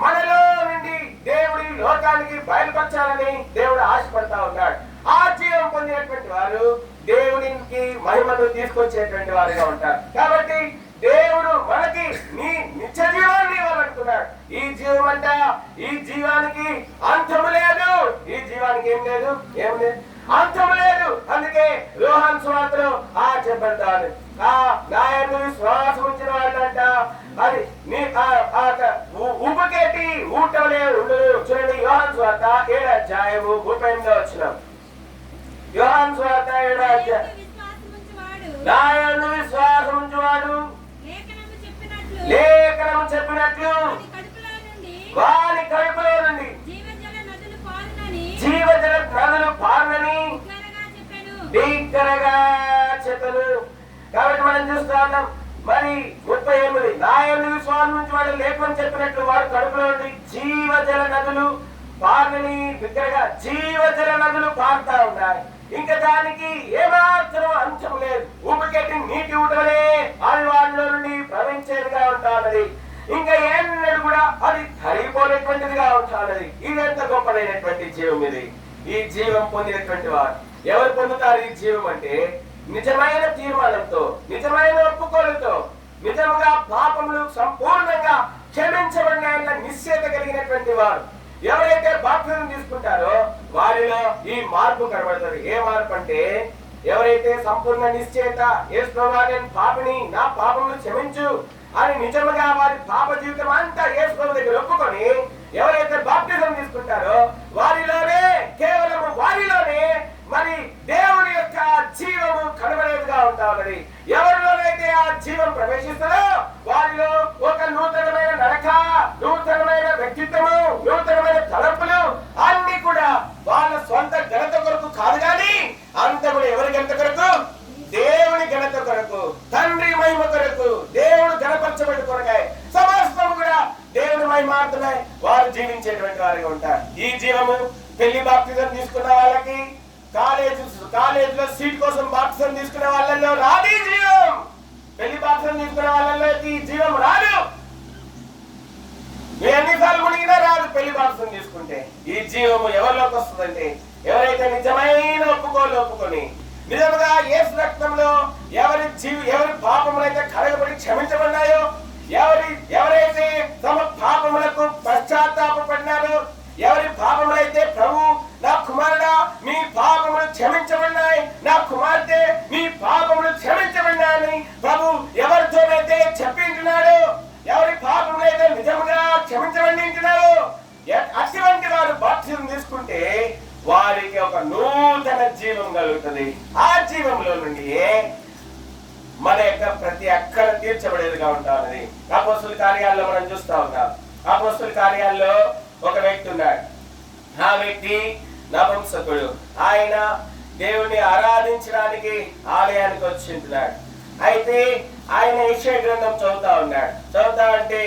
మనలో నుండి దేవుడి లోకానికి బయలుపరచాలని దేవుడు ఆశపడతా ఉన్నాడు. ఆ జీవం పొందినటువంటి వారు దేవునికి మహిమను తీసుకొచ్చేటువంటి వారుగా ఉంటారు. కాబట్టి దేవుడు మనకి నీ నిత్య జీవాన్ని ఇవ్వాలనుకున్నాడు. ఈ జీవం అంట, ఈ జీవానికి అంతము లేదు. ఈ జీవానికి ఏం లేదు, ఏం లేదు, అంతము లేదు. అందుకే యోహాను సువార్తలో చెప్పబడతాడు, నాయందు విశ్వాసం ఉంచిన వాళ్ళంట అది ఉప్పుకేటి ఊటలే ఉండదు. చూడండి, యోహాను సువార్త 7వ అధ్యాయము 38వ వచనం. యోహాను సువార్త 7వ అధ్యాయం. నాయందు విశ్వాసం ఉంచువాడు లేఖనము చెప్పినట్లు వారి కడుపులో నుండి జీవజల నదులు పారునని బిగ్గరగా చెప్పను. కాబట్టి మనం చూస్తా ఉన్నాం. మరి 38 నాయందు విశ్వాసం నుంచి వాడు లేఖనం చెప్పినట్లు వాడు కడుపులో నుండి జీవజల నదులు పారునని బిగ్గరగా జీవజల నదులు పారుతా ఉన్నాయి. ఇంకా దానికి ఏమాత్రం అంశం లేదు. ఊపికెట్టి నీటి ఊటలే అది వాళ్ళలో నుండి ప్రవహించేదిగా ఉంటానది. ఇంకా ఏన్నడు కూడా అది తరిగిపోలేటువంటిదిగా ఉంటానది. ఇదెంత గొప్పదైనటువంటి జీవం ఇది. ఈ జీవం పొందినటువంటి వారు ఎవరు పొందుతారు ఈ జీవం అంటే, నిజమైన తీర్మానంతో, నిజమైన ఒప్పుకోలతో, నిజంగా పాపములు సంపూర్ణంగా క్షమించబడిన నిశ్చయత కలిగినటువంటి వారు ఎవరైతే బాప్తిజం తీసుకుంటారో వారిలో ఈ మార్పు కనబడుతుంది. ఏ మార్పు అంటే, ఎవరైతే సంపూర్ణ నిశ్చయత, యేసు ప్రభువా నేను పాపిని, నా పాపములు క్షమించు అని నిజంగా వారి పాప జీవితం అంతా యేసు ప్రభు దగ్గర ఒప్పుకొని ఎవరైతే బాప్తిజం తీసుకుంటారో వారిలోనే, కేవలం వారిలోనే మరి దేవుని యొక్క జీవము కనబడేదిగా ఉంటా ఉన్నది. ఎవరిలోనైతే ఆ జీవం ప్రవేశిస్తుందో వారిలో ఒక నూతనమైన నడక, నూతనమైన వ్యక్తిత్వము, నూతనమైన తలంపులు అన్ని కూడా వాళ్ళ సొంత ఘనత కొరకు కాదు, కానీ అంత కూడా ఎవరి ఘనత కొరకు? దేవుని ఘనత కొరకు, తండ్రి మహిమ కొరకు, దేవుడు ఘనపరచబడి కొరకాయ సమస్తం కూడా దేవుని మహిమార్థమై వారు జీవించేటువంటి వారిగా ఉంటారు. ఈ జీవము పెళ్లి బాప్తిజం తీసుకున్న వాళ్ళకి, కాలేజీలో సీట్ కోసం బాప్తిజం తీసుకునే వాళ్ళలో రాదు ఈ జీవం. పెళ్లి బాప్తిజం తీసుకునే వాళ్ళలో ఈ జీవం రాదు. ఎన్నిసార్లు మునిగినా రాదు. పెళ్లి బాప్తిజం తీసుకుంటే ఈ జీవము ఎవరిలోకి వస్తుందంటే, ఎవరైతే నిజమైన ఒప్పుకొని నిజంగా యేసు రక్తంలో ఎవరి పాపములైతే కడగబడి క్షమించబడినాయో, ఎవరైతే తమ పాపములకు పశ్చాత్తాపడినారో, ఎవరి పాపములైతే ప్రభు నా కుమారుడా మీ పాపములు క్షమించబడినాయి, నా కుమార్తె మీ పాపములు క్షమించబడినాయని ప్రభు ఎవరితోనైతే చెప్పింటున్నాడో, ఎవరి పాపములైతే నిజంగా క్షమించబడింటున్నారో, అటువంటి వారు బాప్తిజం తీసుకుంటే వారికి ఒక నూతన జీవం కలుగుతుంది. ఆ జీవంలో నుండి మన యొక్క ప్రతి అక్కర తీర్చబడేదిగా ఉంటామని అపోస్తుల కార్యాల్లో మనం చూస్తా ఉన్నాం. అపోస్తుల కార్యాల్లో ఒక వ్యక్తి ఉన్నాడు. ఆ వ్యక్తి నపుంసకుడు. ఆయన దేవుని ఆరాధించడానికి ఆలయానికి వచ్చింటున్నాడు. అయితే ఆయన యెషయా గ్రంథం చదువుతా ఉన్నాడు. చదువుతా అంటే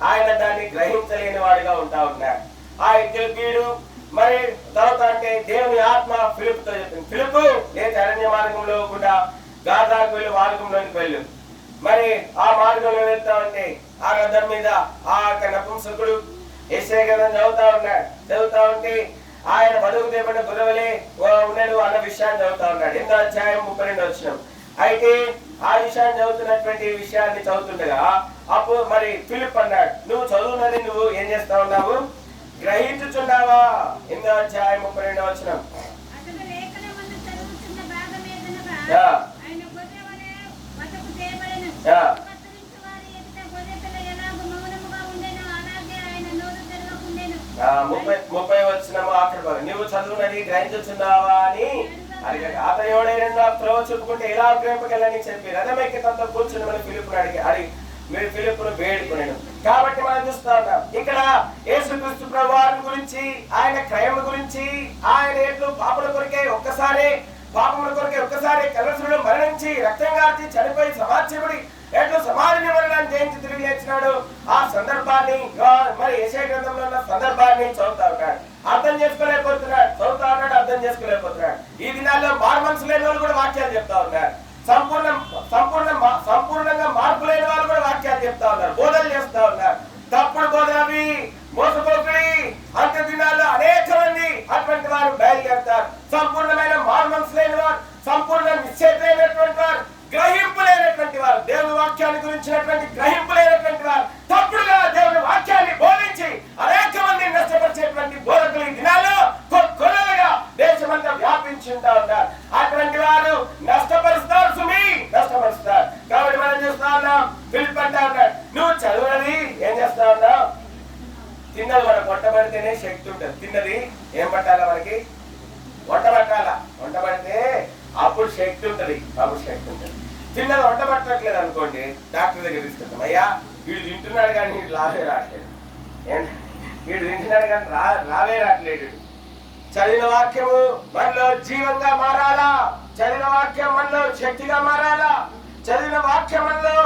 ఆయన దాన్ని గ్రహించలేని వాడిగా ఉంటా ఉన్నాడు. ఆ వ్యక్తి మరి తర్వాత అంటే దేవుని ఆత్మ ఫిలిప్పుతో చెప్పింది, ఫిలిప్పు నేను అరణ్య మార్గంలో గుండా గాజాకు వెళ్ళి మార్గంలోనికి వెళ్ళు. మరి ఆ మార్గంలో వెళ్తా ఉంటే ఆ రథం మీద ఆ నపుంసకుడు యెషయా గ్రంథం చదువుతా ఉంటే ఆయన బతుకు దేపడిన గుర్రవలే ఉన్నాడు అన్న విషయాన్ని చదువుతా ఉన్నాడు. 8వ అధ్యాయం 32వ వచనం. అయితే ఆ విషయాన్ని చదువుతున్నటువంటి విషయాన్ని చదువుతుండగా అప్పుడు మరి ఫిలిప్ అన్నాడు, నువ్వు చదువున్నది నువ్వు ఏం చేస్తా ఉన్నావు, గ్రహించుచున్నావా? 8వ అధ్యాయం 32వ వచనం. ముప్పై వచనము ఆఖరి భాగం. నువ్వు చదువునది గ్రహించుచున్నావా అని అడిగాడు. అతను ఎవడైనా త్రోవ చూపుకుంటే ఎలా ప్రేమకెళ్ళని చెప్పి రథం ఎక్కి తనతో కూర్చుని మనం ఫిలిప్పును అడిగి మీరు ఫిలిప్పును వేడుకునేను. కాబట్టి మనం చూస్తా ఉన్నాం ఇక్కడ యేసుక్రీస్తు ప్రభువారి గురించి, ఆయన క్రయం గురించి, ఆయన ఎట్లు పాపల కొరకే ఒక్కసారి కలసుడు మరణించి రక్తం గార్చి చనిపోయి సమాధ్యపడి ఎట్లు సమాధి నివారణాన్ని జయించి తిరిగి లేచినాడు. ఆ సందర్భాన్ని మరి యెషయా గ్రంథంలో ఉన్న సందర్భాన్ని చదువుతా ఉన్నాడు, అర్థం చేసుకోలేకపోతున్నాడు. ఈ దినాల్లో మారు మనసు లేని వాళ్ళు కూడా వాక్యాలు చెప్తా ఉన్నారు. సంపూర్ణంగా మార్పు లేని వాళ్ళు కూడా వాక్యాలు చెప్తా ఉన్నారు, బోధనలు చేస్తా ఉన్నారు. తప్పుడు బోధనవి, మోసపోకుడి. అంత దినాల్లో అనేక మంది అటువంటి వారు బయలుదేరుతారు. సంపూర్ణమైన మారు మనసు లేని వారు, సంపూర్ణ నిశ్చయిత లేనటువంటి వారు, గ్రహింపు లేనటువంటి వారు, దేవుని వాక్యాన్ని గురించినటువంటి గ్రహింపు లేనటువంటి వారు, తప్పుడుగా దేవుని వాక్యాన్ని బోధించి అనేక మంది నష్టపరిచేటువంటి బోధకులు ఈ దినాల్లో కొలలుగా దేశమంతా వ్యాపించి ఉంటా ఉంటారు. అటువంటి వారు నష్టపరుస్తారు. కాబట్టి మనం చూస్తా ఉన్నాం, ఫిలిప్ అంటా ఉన్నాడు, నువ్వు చదువునది ఏం చేస్తా ఉన్నావు, తిన్నది మనం వంట పడితేనే శక్తి ఉంటుంది. తిన్నది ఏం పట్టాలా, మనకి వంట పట్టాలా. వంట పడితే అప్పుడు శక్తి ఉంటుంది. తిన్నది వంట పట్టట్లేదు అనుకోండి, డాక్టర్ దగ్గర తీసుకెళ్తాం, అయ్యా వీడు తింటున్నాడు కానీ వీడు లావే రావట్లేదు, వీడు తింటున్నాడు కానీ రావే రావట్లేదు. చదివిన వాక్యము మనలో జీవంగా మారాలా, చదివిన వాక్యం మనలో శక్తిగా మారాలా, చదివిన వాక్యం మనలో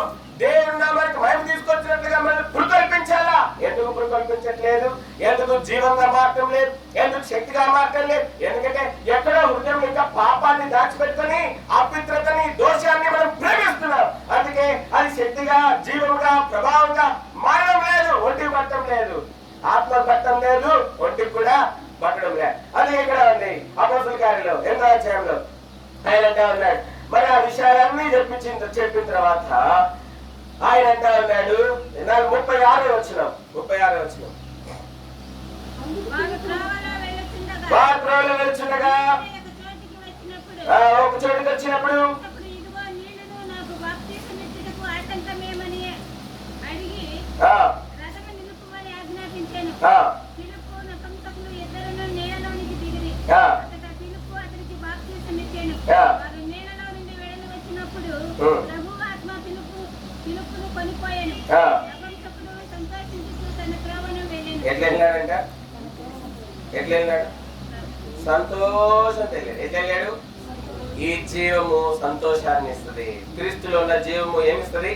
దేవుని నామానికి మహిమ తీసుకొచ్చినట్లుగా మనం పురుకొల్పించాలా. ఎందుకు పురుకొల్పించట్లేదు, ఎందుకు జీవంగా మారటం లేదు, ఎందుకు శక్తిగా మారటం లేదు? ఎందుకంటే ఎక్కడో హృదయం ఇంకా పాపాన్ని దాచిపెట్టుకుని అపవిత్రతని, దోషాన్ని మనం ప్రేమిస్తున్నాం. అందుకే అది శక్తిగా, జీవంగా, ప్రభావంగా మారడం లేదు, ఒంటికి పట్టడం లేదు, ఆత్మ పట్టడం లేదు, ఒంటికి కూడా పట్టడం లేదు. అది ఇక్కడ ఉంది అపోస్తలుల కార్యాలు 8వ అధ్యాయంలో ఆయన అంటా ఉన్నాడు. మరి ఆ విషయాలన్నీ చెప్పిన తర్వాత ఆయన అంటా ఉన్నాడు, 36వ వచనం. వారు త్రోవలో వెళ్తుండగా ఒక చోటుకి వచ్చినప్పుడు ఎట్లా వెళ్ళాడు? సంతోషం తెలియదు. ఎట్లా వెళ్ళాడు? ఈ జీవము సంతోషాన్ని ఇస్తుంది. క్రీస్తులో ఉన్న జీవము ఏమిస్తుంది?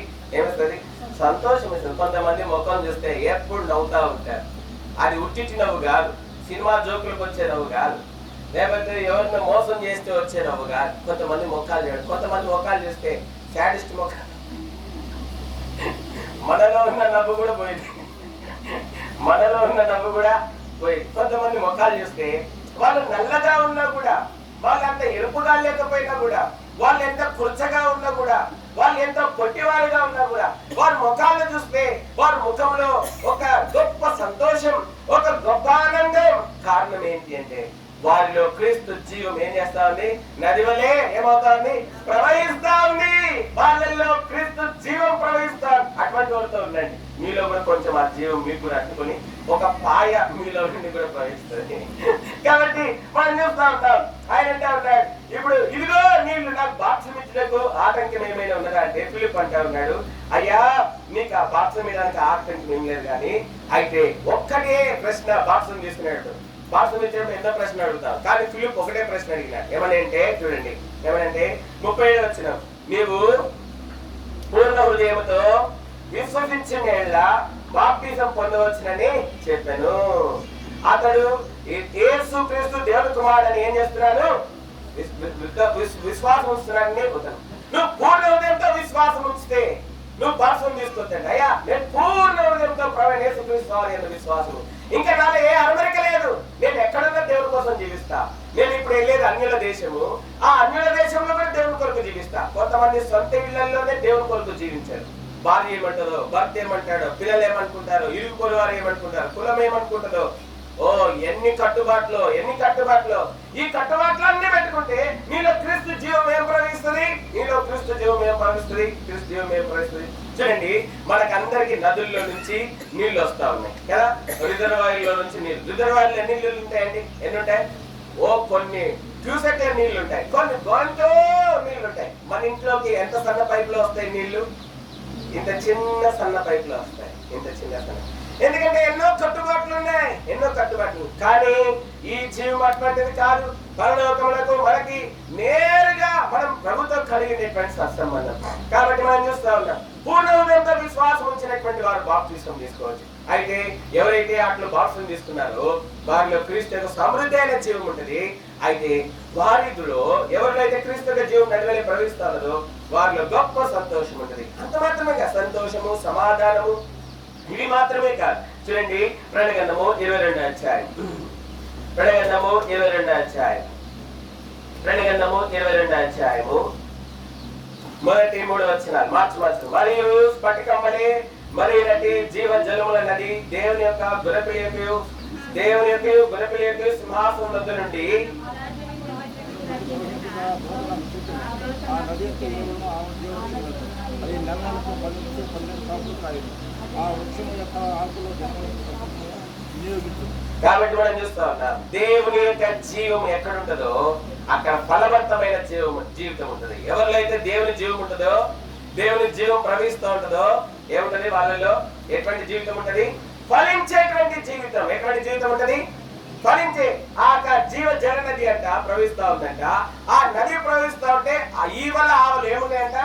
సంతోషం ఇస్తుంది. కొంతమంది ముఖం చూస్తే ఎప్పుడు నవ్వుతా ఉంటారు. అది ఉట్టిటి నవ్వు కాదు, సినిమా జోకులకు వచ్చే నవ్వు కాదు, లేకపోతే ఎవరిని మోసం చేస్తే వచ్చే నవ్వు కాదు. కొంతమంది ముఖాలు చూస్తే సాడిస్ట్ ముఖాలు. మనలో ఉన్న నవ్వు కూడా పోయింది. కొంతమంది ముఖాలు చూస్తే వాళ్ళు నల్లగా ఉన్నా కూడా, వాళ్ళు అంత ఎరుపుగా లేకపోయినా కూడా, వాళ్ళు ఎంత కుర్చగా ఉన్నా కూడా, వాళ్ళు ఎంత పొట్టివారుగా ఉన్నా కూడా, వారి ముఖాలు చూస్తే వారి ముఖంలో ఒక గొప్ప సంతోషం, ఒక గొప్ప ఆనందం. కారణం ఏంటి అంటే వారిలో క్రీస్తు జీవం ఏం చేస్తా ఉంది? నది వలె ఏమవుతా ఉంది? ప్రవహిస్తా ఉంది. వాళ్ళల్లో క్రీస్తు జీవం ప్రవహిస్తా. అటువంటి వాళ్ళతో ఉండండి. మీలో కూడా కొంచెం ఆ జీవం మీకు కూడా అట్టుకొని ఒక పాయ మీలో నుండి కూడా ప్రవహిస్తుంది. కాబట్టి మనం చూస్తా ఉంటాం. ఆయన అంటే ఉన్నాడు, ఇప్పుడు ఇదిగో నీళ్లు నాకు బాప్తిసమిచ్చుటకు ఆటంకం ఏమైనా ఉన్నదా అంటే ఫిలిప్ అంటా ఉన్నాడు, అయ్యా నీకు ఆ బాప్తిసం ఇవ్వడానికి ఆటంకం ఏం లేదు, కానీ అయితే ఒక్కటే ప్రశ్న బాప్తిసం తీసుకునేటప్పుడు. బాప్తిసం ఇచ్చేటప్పుడు ఎన్నో ప్రశ్న అడుగుతావు, కానీ ఫిలిప్ ఒకటే ప్రశ్న అడిగినాడు. ఏమనంటే చూడండి, 37వ వచనం, నీవు పూర్ణ హృదయంతో విశ్వసించిన బాప్తిసం పొందవచ్చునని చెప్పాను. అతడు యేసు క్రీస్తు దేవుని కుమారుడని ఏం చేస్తున్నాను? విశ్వాసం ఉంచుతున్నాను. నువ్వు పూర్ణ హృదయంతో విశ్వాసం ఉంచితే నువ్వు బాప్తిసం తీసుకొచ్చండి. అయ్యా నేను పూర్ణ హృదయంతో ప్రభువైన యేసుక్రీస్తు వారి యందు విశ్వాసం, ఇంకా నాలో ఏ అరమరిక లేదు, నేను ఎక్కడున్నా దేవుని కోసం జీవిస్తా. నేను ఇప్పుడు వెళ్ళేది అన్యుల దేశము, ఆ అన్యుల దేశంలో కూడా దేవుని కొరకు జీవిస్తా. కొంతమంది సొంత ఇళ్లలోనే దేవుని కొరకు జీవించారు. భార్య ఏమంటుందో, భర్త ఏమంటాడో, పిల్లలు ఏమనుకుంటారో, ఇరుగు పొరుగు వారు ఏమనుకుంటారు, కులం ఏమనుకుంటుందో, ఓ ఎన్ని కట్టుబాట్లు. ఈ కట్టుబాట్లన్నీ పెట్టుకుంటే నీలో క్రీస్తు జీవం ఏం ప్రవహిస్తుంది? క్రీస్తు జీవం ఏం ప్రవహిస్తుంది? చూడండి, మనకందరికి నదుల్లో నుంచి నీళ్లు వస్తా ఉన్నాయి కదా, రిజర్వాయర్లో నుంచి నీళ్లు. రిజర్వాయర్లో ఎన్ని నీళ్లు ఉంటాయండి? ఎన్ని ఉంటాయి? ఓ కొన్ని క్యూసెక్ నీళ్లు ఉంటాయి, కొన్ని గొంతో నీళ్లు ఉంటాయి. మన ఇంట్లోకి ఎంత సన్న పైప్ లో వస్తాయి నీళ్లు? ఇంత చిన్న సన్న పైప్ లో వస్తాయి, ఇంత చిన్న సన్న. ఎందుకంటే ఎన్నో కట్టుబాట్లు ఉన్నాయి, కానీ ఈ జీవం అటువంటిది కాదు. పరలోకములకు మనకి నేరుగా మనం ప్రభుత్వం కలిగినటువంటి సత్సంబంధం. కాబట్టి మనం చూస్తా ఉన్నాం, పూర్ణ హృదయంతో విశ్వాసం ఉంచినటువంటి వారు బాప్తిసం తీసుకోవచ్చు. అయితే ఎవరైతే అట్లు బాప్తిసం తీసుకున్నారో వారిలో క్రీస్తు యొక్క సమృద్ధి అయిన జీవం ఉంటుంది. అయితే వారిలో ఎవరిలో అయితే క్రీస్తు యొక్క జీవం నడివెళ్ళి ప్రవహిస్తారో వారిలో గొప్ప సంతోషం ఉంటుంది. అంత మాత్రమే కాదు, సంతోషము, సమాధానము ఇవి మాత్రమే కాదు. చూడండి, ప్రకటన 22వ అధ్యాయం, ప్రకటన 22వ అధ్యాయము మొదటి 3 వచనాలు మార్చి. మరియు స్ఫటికమ్మలే మరి నటి జీవ జలముల నది దేవుని యొక్క గురపిలియకు సింహాసనం వద్ద నుండి కాబట్టి మనం చూస్తా ఉన్నాం, దేవుని యొక్క జీవం ఎక్కడ ఉంటుందో అక్కడ ఫలవంతమైన జీవితం ఉంటుంది. ఎవరిలో అయితే దేవుని జీవం ఉంటుందో, దేవుని జీవం ప్రవహిస్తూ ఉంటుందో ఏముంటది? వాళ్ళలో ఎటువంటి జీవితం ఉంటది? ఫలించేటువంటి జీవితం. ఎటువంటి జీవితం ఉంటది? ఫలించే. ఆ జీవ జల నది అంట ప్రవహిస్తా ఉందంట. ఆ నది ప్రవహిస్తా ఉంటే ఆ ఈవల ఆవలు ఏమున్నాయంట?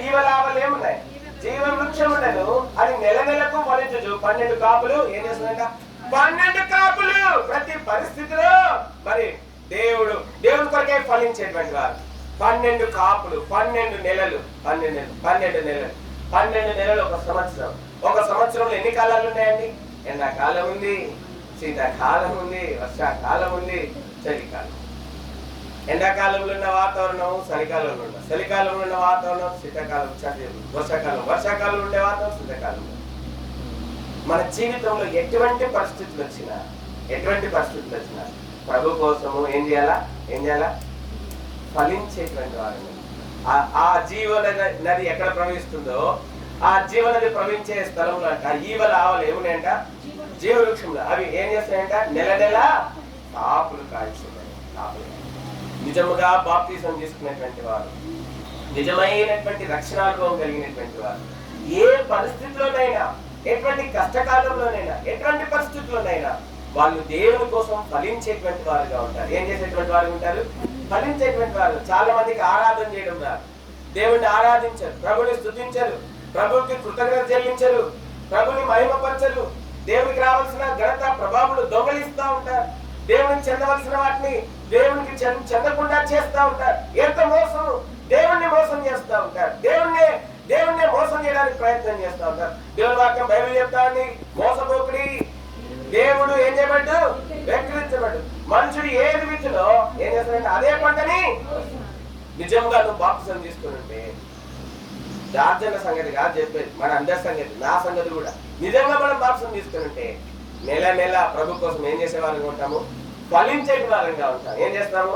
ఈవల ఆవలు ఏమున్నాయి? జీవ వృక్షం ఉండదు, అది నెలకు ఫలించు. 12 కాపులు ఏం చేస్తుందంట? 12 కాపులు ప్రతి పరిస్థితిలో మరి దేవుడు కొరకే ఫలించేటువంటి వారు. 12 కాపులు, 12 నెలలు, 12 నెలలు ఒక సంవత్సరం. ఒక సంవత్సరంలో ఎన్ని కాలాలు ఉన్నాయండి? ఎండాకాలం ఉంది, శీతాకాలం ఉంది, వర్షాకాలం ఉంది, చలికాలం. ఎండాకాలంలో ఉన్న వాతావరణం చలికాలంలో ఉన్న, చలికాలంలో ఉన్న వాతావరణం శీతాకాలం, వర్షాకాలంలో ఉండే వాతావరణం శీతాకాలంలో. మన జీవితంలో ఎటువంటి పరిస్థితులు వచ్చినా ప్రభు కోసము ఏం చేయాలా? ఫలించేటువంటి వారిని. ఆ జీవన నది ఎక్కడ ప్రవహిస్తుందో ఆ జీవనది ప్రవహించే స్థలంలో అంట ఈవల ఆవలు ఏమున్నాయంట? జీవవృక్షంలో. అవి ఏం చేస్తాయంట? నెల కాపులు కాల్చున్నాయి. నిజముగా బాప్తిసం తీసుకునేటువంటి వారు, నిజమైనటువంటి రక్షణానుభవం కలిగినటువంటి వారు ఏ పరిస్థితిలోనైనా, ఎటువంటి కష్టకాలంలోనైనా, ఎటువంటి పరిస్థితుల్లోనైనా వాళ్ళు దేవుని కోసం ఫలించేటువంటి వారుగా ఉంటారు. ఏం చేసేటువంటి వారు ఉంటారు? ఫలించేటువంటి వారు. చాలా మందికి ఆరాధన చేయడం రాదు, దేవుణ్ణి ఆరాధించరు, ప్రభుని స్తుతించరు, ప్రభుకి కృతజ్ఞత చెల్లించరు, ప్రభుని మహిమపరచరు. దేవునికి రావాల్సిన ఘనత ప్రభావాలు దొంగలిస్తా ఉంటారు. దేవునికి చెందవలసిన వాటిని దేవునికి చెందకుండా చేస్తా ఉంటారు. ఎంత మోసము! దేవుణ్ణి మోసం చేస్తా ఉంటారు. దేవుణ్ణి మోసం చేయడానికి ప్రయత్నం చేస్తా ఉంటారు. దేవుని వాక్యం బైబిల్ చెప్తా ఉంది, మోసపోకుడి, దేవుడు ఏం చేయబడ్డు? వెక్కిరించబడ్డు. మనుషుడు ఏది విత్తులో ఏం చేస్తాడంటే అదే పంటని. నిజంగా నువ్వు బాప్తిసం తీసుకుని జార్జన్న సంగతి కాదు చెప్పేది, మన అందరి సంగతి, నా సంగతి కూడా. నిజంగా మనం బాప్తిసం తీసుకుని నెల ప్రభు కోసం ఏం చేసేవారుగా ఉంటాము? ఫలించేటి వారంగా ఉంటాం. ఏం చేస్తాము?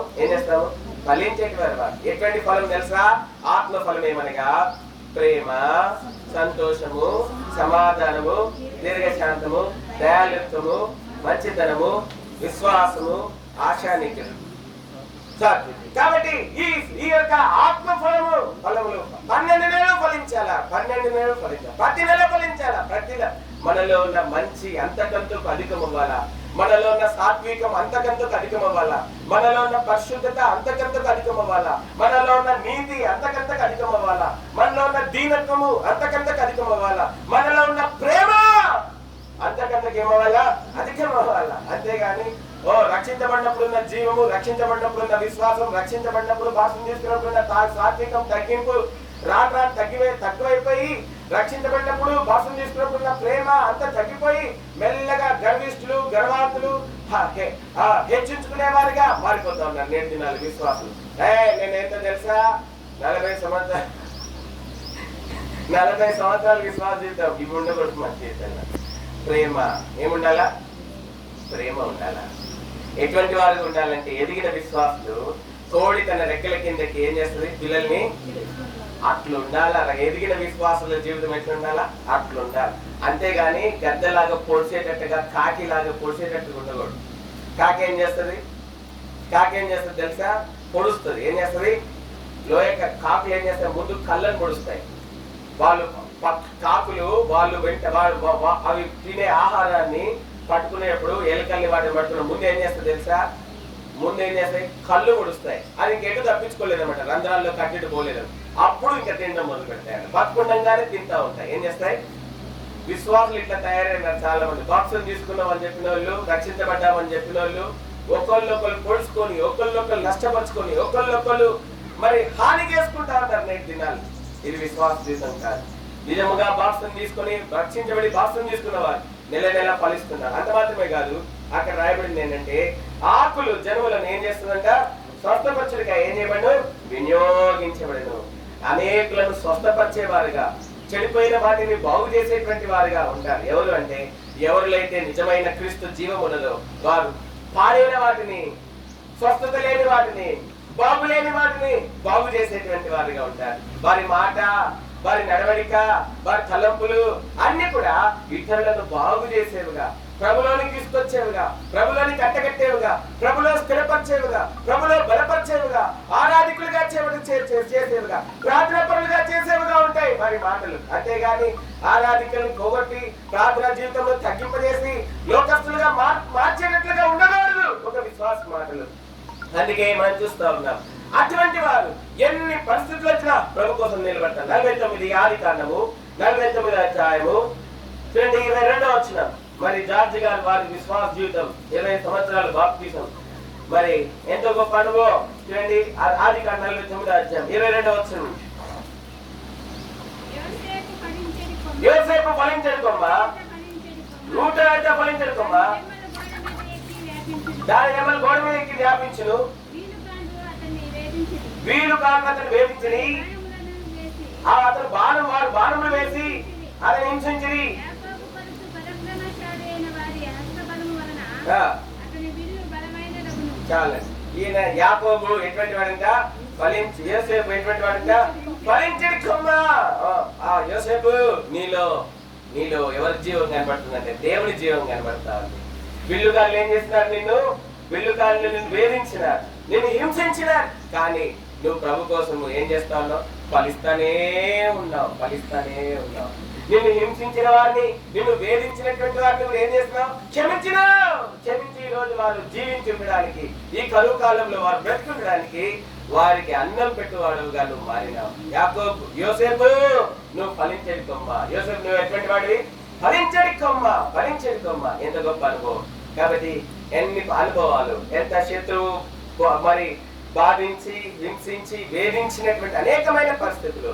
ఫలించేటి వారు. ఎటువంటి ఫలం తెలుసా? ఆత్మ ఫలం ఏమనగా ప్రేమ, సంతోషము, సమాధానము, దీర్ఘశాంతము, దయాళుత్వము, మంచితనము, విశ్వాసము, ఆశానిగ్రహం. కాబట్టి ఈ యొక్క ఆత్మ ఫలములు 12 నెలలు ఫలించాలా? 12 నెలలు ఫలించాలి. ప్రతి నెల ఫలించాలా? ప్రతి మనలో ఉన్న మంచి అంతకంతకు అధికం అవ్వాలా? మనలో ఉన్న సాత్వికం అంతకంతకు అధికం అవ్వాలా? మనలో ఉన్న పరిశుద్ధత అంతకంతకు అధికం అవ్వాలా? మనలో ఉన్న నీతి అంతకంతకు అధికం అవ్వాలా? మనలో ఉన్న దీనత్వము అంతకంతకు అధికం అవ్వాలా? మనలో ఉన్న ప్రేమ అంతకంతకు ఏమవ్వాలా? అధికం అవ్వాలా? అంతేగాని ఓ రక్షించబడినప్పుడు ఉన్న జీవము, రక్షించబడినప్పుడు ఉన్న విశ్వాసం, రక్షించబడినప్పుడు బాప్తిసం తీసుకున్నప్పుడు ఉన్న సాత్వికం తగ్గింపు రాను రాను తక్కువైపోయి, రక్షించబడినప్పుడు బాప్తిసం తీసుకున్నప్పుడు ఉన్న ప్రేమ అంతా తగ్గిపోయి మెల్లగా గర్విష్ఠులు, గర్వాంతులు, హెచ్చించుకునే వారిగా మారిపోతా ఉన్నారు నేటి దినాలు విశ్వాసులు. నేను ఎంత తెలుసా, 40 సంవత్సరాలు విశ్వాస జీవితం ఇవి ఉండకూడదు. మన జీవితంలో ప్రేమ ఏముండాలా? ప్రేమ ఉండాలా. ఎటువంటి వారికి ఉండాలంటే ఎదిగిన విశ్వాసులు తోడి తన రెక్కల కిందకి ఏం చేస్తుంది? పిల్లల్ని అట్లా ఉండాలా. ఎదిగిన విశ్వాసుల జీవితం ఎట్లా ఉండాలా? అట్లా ఉండాలి. అంతేగాని గద్దలాగా పొడిచేటట్టుగా, కాకిలాగా పొడిచేటట్టుగా ఉండకూడదు. కాకి ఏం చేస్తుంది తెలుసా? పొడుస్తుంది. ఏం చేస్తుంది? కాకులు ఏం చేస్తాయి? ముందు కళ్ళను పొడుస్తాయి. కాకులు అవి తినే ఆహారాన్ని పట్టుకునేప్పుడు ఎలుకల్ని వాటిని పట్టుకున్న ముందు ఏం చేస్తాయి తెలుసా? ముందు ఏం చేస్తాయి? కళ్ళు పొడుస్తాయి. అది ఇంకెటు తప్పించుకోలేదు అనమాట, రంధ్రాల్లో కట్టిட்டு పోలేదు. అప్పుడు ఇంకా తినడం మొదలు పెడతాయి. బతుకుండగానే తింటా ఉంటాయి. ఏం చేస్తాయి? విశ్వాసులు ఇట్లా తయారైనారు చాలా మంది. బాప్తిసం తీసుకున్నామని చెప్పిన వాళ్ళు, రక్షించబడ్డామని చెప్పిన వాళ్ళు ఒకళ్ళొకళ్ళు పొడుచుకొని, ఒకళ్ళొకళ్ళు నష్టపరుచుకొని, ఒకళ్ళొకళ్ళు మరి హాని చేసుకుంటా ఉంటారు నేటి దినాలు. ఇది విశ్వాస జీవితం కాదు. నిజముగా బాప్తిసం తీసుకొని రక్షించబడి బాప్తిసం తీసుకున్న వారు నెల నెల ఫలిస్తున్నారు. అంత మాత్రమే కాదు, అక్కడ రాయబడింది ఏంటంటే ఆకులు జనములను ఏం చేస్తుందంట? స్వస్థపరచుడిగా ఏం చేయబడను? వినియోగించబడను. అనేకులను స్వస్థపరిచేవారుగా, చెడిపోయిన వాటిని బాగు చేసేటువంటి వారుగా ఉంటారు. ఎవరు అంటే ఎవరులైతే నిజమైన క్రీస్తు జీవం ఉన్నదో వారు పాడైన వాటిని, స్వస్థత లేని వాటిని, బాగులేని వాటిని బాగు చేసేటువంటి వారుగా ఉంటారు. వారి మాట, వారి నడవడిక, వారి తలంపులు అన్ని కూడా ఇతరులను బాగు చేసేవిగా, ప్రభులోనికి తీసుకొచ్చేవిగా, ప్రభులోని కట్టగట్టేవిగా, ప్రభులో స్థిరపరిచేవిగా, ప్రభులో బలపరిచేవిగా, ఆరాధికులుగా చేసేవిగా, ప్రార్థనాపరులుగా చేసేవిగా ఉంటాయి వారి మాటలు. అంతేగాని ఆరాధికులను పోగొట్టి ప్రార్థనా జీవితంలో తగ్గింపజేసి లోకస్తులుగా మార్చేటట్లుగా ఉండకూడదు ఒక విశ్వాస మాటలు. అందుకే మనం చూస్తా ఉన్నాం అటువంటి వారు ఎన్ని పరిస్థితులు వచ్చినా ప్రభు కోసం నిలబడతారు. 49 ఆదికాండము 49వ అధ్యాయము 22వ వచనం. మరి జార్జి గారు వారి విశ్వాస జీవితం 20 సంవత్సరాలు బాప్తిసం మరి ఎంతో గొప్ప అనుభవం. చూడండి ఆదికాండం 49వ అధ్యాయం 22వ వచనం. యోసేపు ఫలించడు కొమ్మ, 100 అయితే ఫలించడు కొమ్మ, దాని నెమ్మలు గోడ మీద ఎక్కి వ్యాపించును, వీలు కాక అతను వేధించని, అతను బాణములు వేసి అతను హింసించిరి. చాలా ఈయన యాకోబు ఎటువంటి వాడంట? ఫలించి. యోసేపు ఎటువంటి వాడంట? ఫలించడి కొమ్మ. యోసేపు నీలో ఎవరి జీవం కనబడుతుందంటే దేవుని జీవం కనబడతా ఉంది. విల్లుగాళ్ళు ఏం చేస్తున్నారు? విల్లుగాళ్ళు నిన్ను వేధించినారు, నిన్ను హింసించినారు. కానీ నువ్వు ప్రభు కోసం ఏం చేస్తా ఉన్నావు? ఫలిస్తానే ఉన్నావు. నిన్ను హింసించిన వారిని, నిన్ను వేధించినటువంటి వారిని నువ్వు ఏం చేస్తున్నావు? క్షమించి ఈ రోజు వారు జీవించి ఉండడానికి, ఈ కరువు కాలంలో వారు బ్రతుకుండడానికి వారికి అన్నం పెట్టువాడుగా నువ్వు మారినావు. యాకోబు, యోసేపు నువ్వు ఫలించడి కొమ్మ. యోసేపు నువ్వు ఎటువంటి వాడివి? ఫలించడి కొమ్మ. ఎంత గొప్ప అనుభవం. కాబట్టి ఎన్ని అనుభవాలు, ఎంత శత్రువు మరి బాధించి, హింసించి, వేధించినటువంటి అనేకమైన పరిస్థితులు.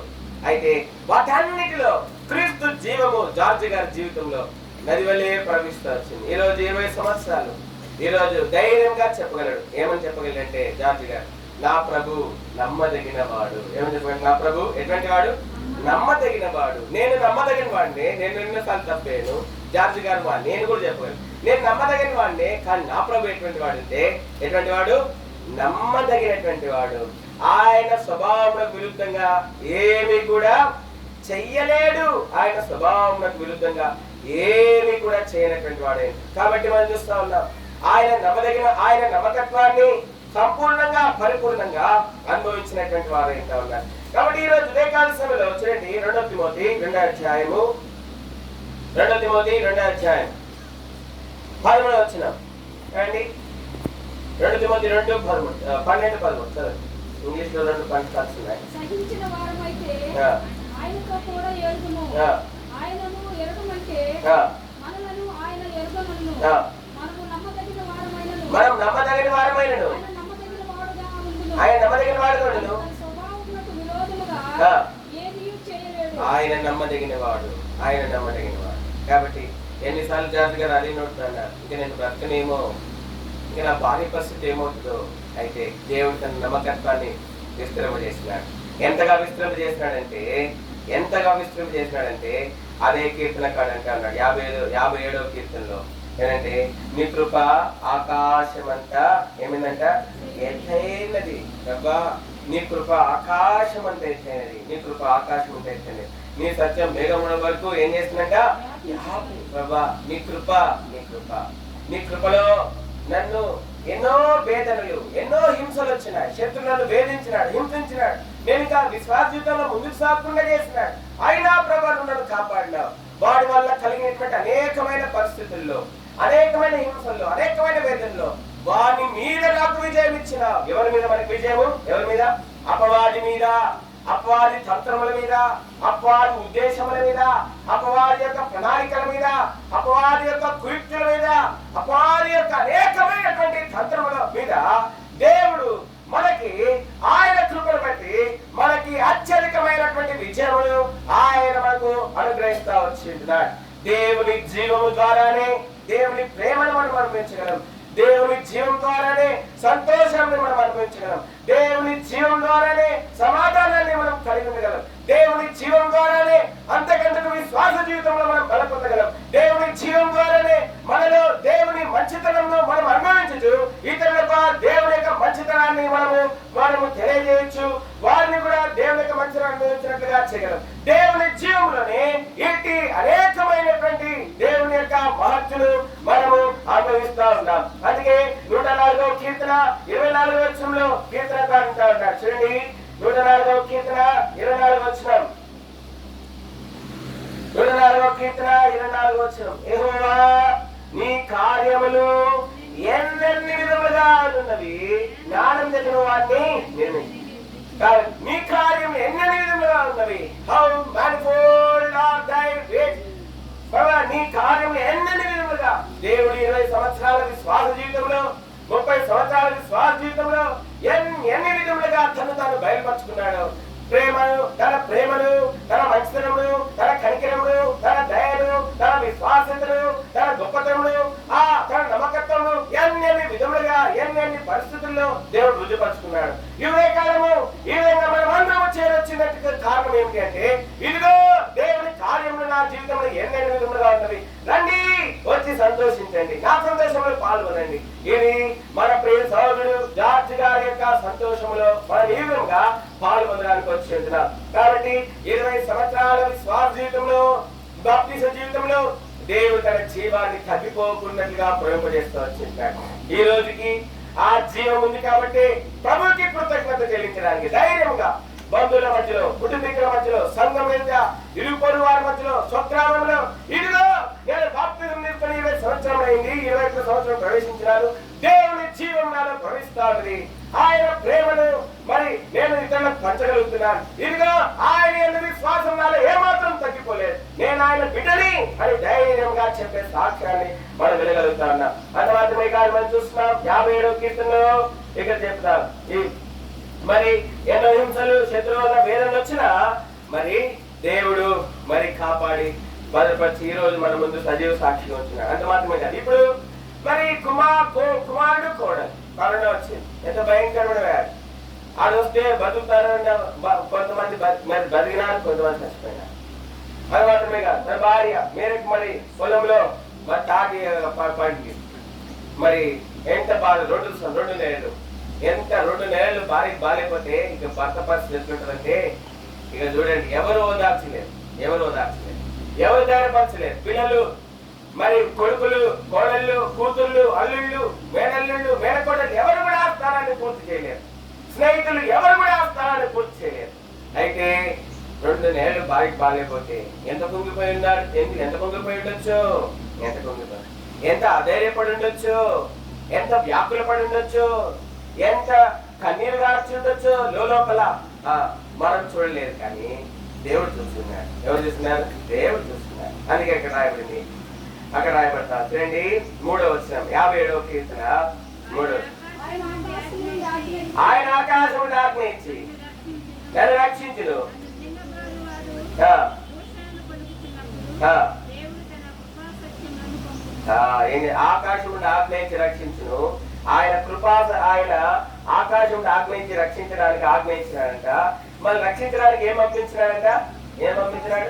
అయితే వాటన్నిటిలో క్రీస్తు జీవము జార్జి గారి జీవితంలో నదివలే ప్రవేశిస్తూ వచ్చింది. ఈ రోజు 20 సంవత్సరాలు ఈ రోజు ధైర్యంగా చెప్పగలడు. ఏమని చెప్పగలంటే జార్జి గారు, నా ప్రభు నమ్మదగిన వాడు. ఏమని చెప్పగలడు? నా ప్రభు ఎటువంటి వాడు? నమ్మదగిన వాడు. నేను నమ్మదగిన వాడిని. నేను ఎన్నోసార్లు తప్పాను. జార్జి గారు నేను కూడా చెప్పగలను, నేను నమ్మదగిన వాడిని. కానీ నా ప్రభు ఎటువంటి వాడు అంటే ఎటువంటి వాడు? నమ్మదగినటువంటి వాడు. ఆయన స్వభావములకు విరుద్ధంగా ఏమి కూడా చెయ్యలేడు. ఆయన స్వభావములకు విరుద్ధంగా ఏమి కూడా చేయనటువంటి వాడే. కాబట్టి మనం చూస్తా ఉన్నాం ఆయన నమ్మకత్వాన్ని సంపూర్ణంగా, పరిపూర్ణంగా అనుభవించినటువంటి వారు ఏంటా ఉన్నారు. కాబట్టి ఈ రోజు ఉదయకాల సమయంలో చూడండి 2 తిమోతి 2వ అధ్యాయము 13వ వచనం అండి. 2 తిమోతి 2:12 చదువు. ఇంగ్లీష్ లో 2 పంచాల్సి ఉన్నాయి. సహించిన వారమైతే ఆయనతో కూడా ఎరుగుము. ఆయనను ఎరగమంటే మనలను ఆయన ఎరగమను. మనము నమ్మదగిన మనం నమ్మదగిన వారమైనను ఆయన నమ్మదగిన వాడుగా ఉండును. ఆయన నమ్మదగిన వాడు. తన స్వభావమునకు విరోధముగా ఆ. ఏదియూ చేయలేడు. ఆయన నమ్మదగిన వాడు, ఆయన నమ్మదగిన వాడు. కాబట్టి ఎన్నిసార్లు జాగ్రత్తగా అది నోడుతున్నాడు, ఇంక నేను బ్రతకనేమో, ఇంక నా భార్య పరిస్థితి ఏమవుతుందో. అయితే దేవుడు తన నమ్మకత్వాన్ని విస్తరింపజేసినాడు. ఎంతగా విస్తరింపజేసినాడంటే అదే కీర్తనకాడు అంటే అన్నాడు 57వ కీర్తనలో ఏంటంటే, నీ కృప ఆకాశమంతా ఏమిందంట ఎత్తైనది. ప్రభా నీ కృప ఆకాశమంతా ఎత్తైనది, నీ కృప ఆకాశమంతా ఎత్తైనది, నీ సత్యం మేఘముల వరకు ఏం చేస్తుందంట. ప్రభా నీ కృపలో నన్ను ఎన్నో వేదనలు, ఎన్నో హింసలు వచ్చినాయి. శత్రువులను వేధించినాడు, హింసించినాడు. నేను ఇంకా విశ్వాస జీవితంలో ముందుకు సాగకుండా చేసినాడు. అయినా ప్రభా నన్ను కాపాడినావు. వాడి వల్ల కలిగినటువంటి అనేకమైన పరిస్థితుల్లో, అనేకమైన హింసల్లో, అనేకమైన వేదనలో వాని మీద నాకు విజయం ఇచ్చినావు. ఎవరి మీద మనకి విజయము? ఎవరి మీద? అపవాది మీద, అపవాది తంత్రముల మీద, అపవాది ఉద్దేశముల మీద, అపవాది యొక్క ప్రణాళికల మీద, అపవాది యొక్క కుయుక్తుల మీద, అపవాది యొక్క అనేకమైనటువంటి తంత్రముల మీద దేవుడు మనకి ఆయన కృపను బట్టి మనకి అత్యధికమైనటువంటి విజయములు ఆయన మనకు అనుగ్రహిస్తా వచ్చింటున్నాడు. దేవుని జీవము ద్వారానే దేవుని ప్రేమను మనం అనుభవించగలం. దేవుని జీవం ద్వారానే సంతోషాన్ని మనం అనుభవించగలం. దేవుని జీవం ద్వారానే సమాధానాన్ని మనం కలిగి ఉండగలం. దేవుని జీవం ద్వారానే అంతకంతకు విశ్వాస జీవితంలో మనం బలపొందగలం. దేవుని జీవం ద్వారానే మనలో దేవుని మంచితనంలో మనం అనుభవించచ్చు. ఇతరులకు దేవుని యొక్క మంచితనాన్ని మనము తెలియజేయచ్చు. వారిని కూడా దేవుని యొక్క మంచితనం అనుభవించినట్లుగా చేయగలం. దేవుని జీవంలోనే ఇట్టి అనేకమైనటువంటి దేవుని యొక్క మహత్తులు మనము అనుభవిస్తా ఉన్నాం. అందుకే 104వ కీర్తన 24వ వచనంలో కీర్తనకారుడు అంటా ఉన్నాడు. చూడండి 104వ కీర్తన 24వ వచనం. 104వ కీర్తన 24వ వచనం. యెహోవా నీ కార్యములు ఎన్నెన్ని విధములుగా ఉన్నవి, జ్ఞానం తెలిసిన వారిని నిర్మించు. నీ కార్యం ఎన్నెన్ని విధములుగా ఉన్నవి. How manifold are thy ways. నీ కార్యములు ఎన్నెన్ని విధములుగా. దేవుడు 20 సంవత్సరాల విశ్వాస జీవితంలో, 30 సంవత్సరాల విశ్వాస జీవితంలో ఎన్ని విధములుగా తాను బయలుపరుచుకున్నాడు. తన ప్రేమను, తన మంచితనమును, తన కనికరమును, తన దయను, తన విశ్వాసతను, తన గొప్పతనమును, తన నమ్మకత్వము ఎన్ని విధములుగా ఎన్ని పరిస్థితుల్లో దేవుడు రుజుపరుచుకున్నాడు. ఇవే కాలము ఈ విధంగా మనం అందరము చేరొచ్చినట్టు కారణం ఏమిటి అంటే, ఇదిగో దేవుని కార్యములు నా జీవితంలో ఎన్ని విధములుగా ఉన్నవి. రండి, వచ్చి సంతోషించండి, నా సంతోషంలో పాల్గొనండి. ఇది మన ప్రియ సహోదరుడు జార్జ్ గారి యొక్క సంతోషములో మనం ఈ విధంగా పాల్గొనడానికి వచ్చి ఉంటున్నాం. కాబట్టి 20 సంవత్సరాల విశ్వాస జీవితంలో, బాప్తిజ జీవితంలో దేవుడు తన జీవాన్ని తగ్గిపోకున్నట్లుగా ప్రయోగపజేస్తూ వచ్చింటాడు. ఈ రోజుకి ఆ జీవం ఉంది కాబట్టి ప్రభుకి కృతజ్ఞత చెల్లించడానికి ధైర్యంగా బంధువుల మధ్యలో, కుటుంబీకుల మధ్యలో, సంఘం మీద, ఇరుగు పొరుగు వారి మధ్యలో, స్వగ్రామంలో ఇదిగో నేను బాప్తిజం తీసుకుని 20 సంవత్సరం అయింది, 21 సంవత్సరం ప్రవేశించినాను. దేవుని జీవం నాలో ప్రవేశిస్తా ఉన్నది. ఆయన ప్రేమను మరి నేను ఇతరులకు పంచగలుగుతున్నాను. ఇదిగో ఆయన యందు విశ్వాసం నాలో ఏమాత్రం తగ్గిపోలేదు. నేను ఆయన బిడ్డని అని ధైర్యంగా చెప్పే సాక్ష్యాన్ని మనం వినగలుగుతా ఉన్నాం. అది మాత్రమే కాదు, మనం చూస్తున్నాం 57వ కీర్తనలో ఇక్కడ చెప్తాం. మరి ఎన్నో హింసలు, శత్రువుల వేదనలు వచ్చినా మరి దేవుడు మరి కాపాడి భద్రపరిచి ఈ రోజు మన ముందు సజీవ సాక్షిగా వచ్చినాడు. అంత మాత్రమే కాదు, ఇప్పుడు మరి కుమారుడు కోడలు కరోనా వచ్చింది. ఎంత భయంకరమైన వ్యాధి. అది వస్తే బతుకుతారన్న కొంతమంది బతికినారు, కొంతమంది చచ్చిపోయినారు. అది మాత్రమే కాదు, తన భార్య మేరకు మరి పొలంలో మరి తాటి పండికి మరి ఎంత బాధ. 2 నెలలు ఎంత 2 నెలలు భార్యకి బాగాలేకపోతే ఇక భర్త పరిస్థితి ఎట్లుంటుందంటే ఇక చూడండి, ఎవరు ఓదార్చలేరు, ఎవరు ధైర్యపరచలేరు. పిల్లలు మరి కొడుకులు, కోడళ్ళు, కూతుళ్ళు, అల్లుళ్ళు, మేనల్లుళ్ళు, మేనకోడళ్ళు ఎవరు కూడా ఆ స్థానాన్ని పూర్తి చేయలేరు. స్నేహితులు ఎవరు కూడా ఆ స్థానాన్ని పూర్తి చేయలేరు. అయితే 2 నెలలు భార్యకి బాగాలేకపోతే ఎంత కుంగిపోయి ఉన్నారు, ఎంత కుంగిపోయి ఉండొచ్చు, ఎంత అధైర్యపడి ఉండొచ్చు, ఎంత వ్యాకుల పడి ఉండొచ్చు, ఎంత కన్నీరు గార్చి ఉండొచ్చు. లోపల మనం చూడలేదు, కానీ దేవుడు చూస్తున్నాడు. ఎవరు చూస్తున్నారు? దేవుడు చూస్తున్నాడు. అందుకే అక్కడ రాయబడింది, అక్కడ రాయబడతా చూడండి 3వ వచనం 57వ కీర్తన మూడు, ఆయన ఆకాశం నుండి ఆజ్ఞ ఆయన ఆకాశం ఆజ్ఞ ఇచ్చి నన్ను రక్షించును. ఆ, ఆ, ఆకాశం నుండి ఆజ్ఞయించి రక్షించును. ఆయన ఆయన ఆకాశం ఆజ్ఞయించి రక్షించడానికి ఆజ్ఞయించినాడంట. మరి రక్షించడానికి ఏం పంపించినాడంట? ఏం పంపించినాడు?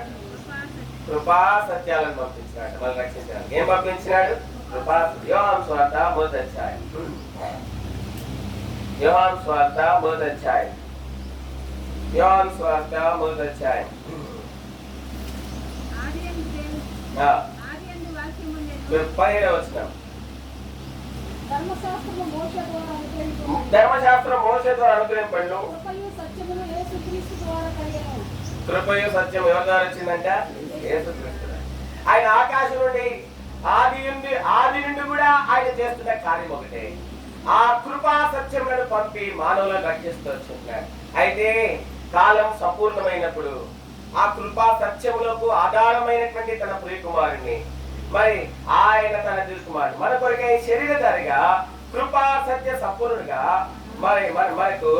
కృపా సత్యాలను పంపించినాడు. మరి రక్షించడానికి ఏం పంపించినాడు? కృపా. యోహాను సువార్త మొదటి అధ్యాయం, యోహాను సువార్త మొదటి అధ్యాయం, యోహాను సువార్త మొదటి అధ్యాయం 17వ వచనం. ధర్మశాస్త్రము మోషే ద్వారా అనుగ్రహింపబడింది. ధర్మశాస్త్రం మోషే ద్వారా అనుగ్రహింపబడును. కృపయు సత్యమును యేసుక్రీస్తు ద్వారా కలిగెను. కృపయు సత్యం ఎవరి ద్వారా వచ్చిందంట? యేసుక్రీస్తు. ఆయన ఆకాశం నుండి ఆది నుండి కూడా ఆయన చేస్తున్న కార్యం ఒకటే, ఆ కృపా సత్యములను పంపి మానవులను రక్షిస్తూ వచ్చింటున్నాడు. అయితే కాలం సంపూర్ణమైనప్పుడు ఆ కృపా సత్యములకు ఆధారమైనటువంటి తన ప్రియకుమారుణ్ణి, మరి ఆయన తన దిల్కుమారుడు మన కొరకై శరీరధారిగా కృపా సత్య సంపూర్ణుడుగా మరి మనకు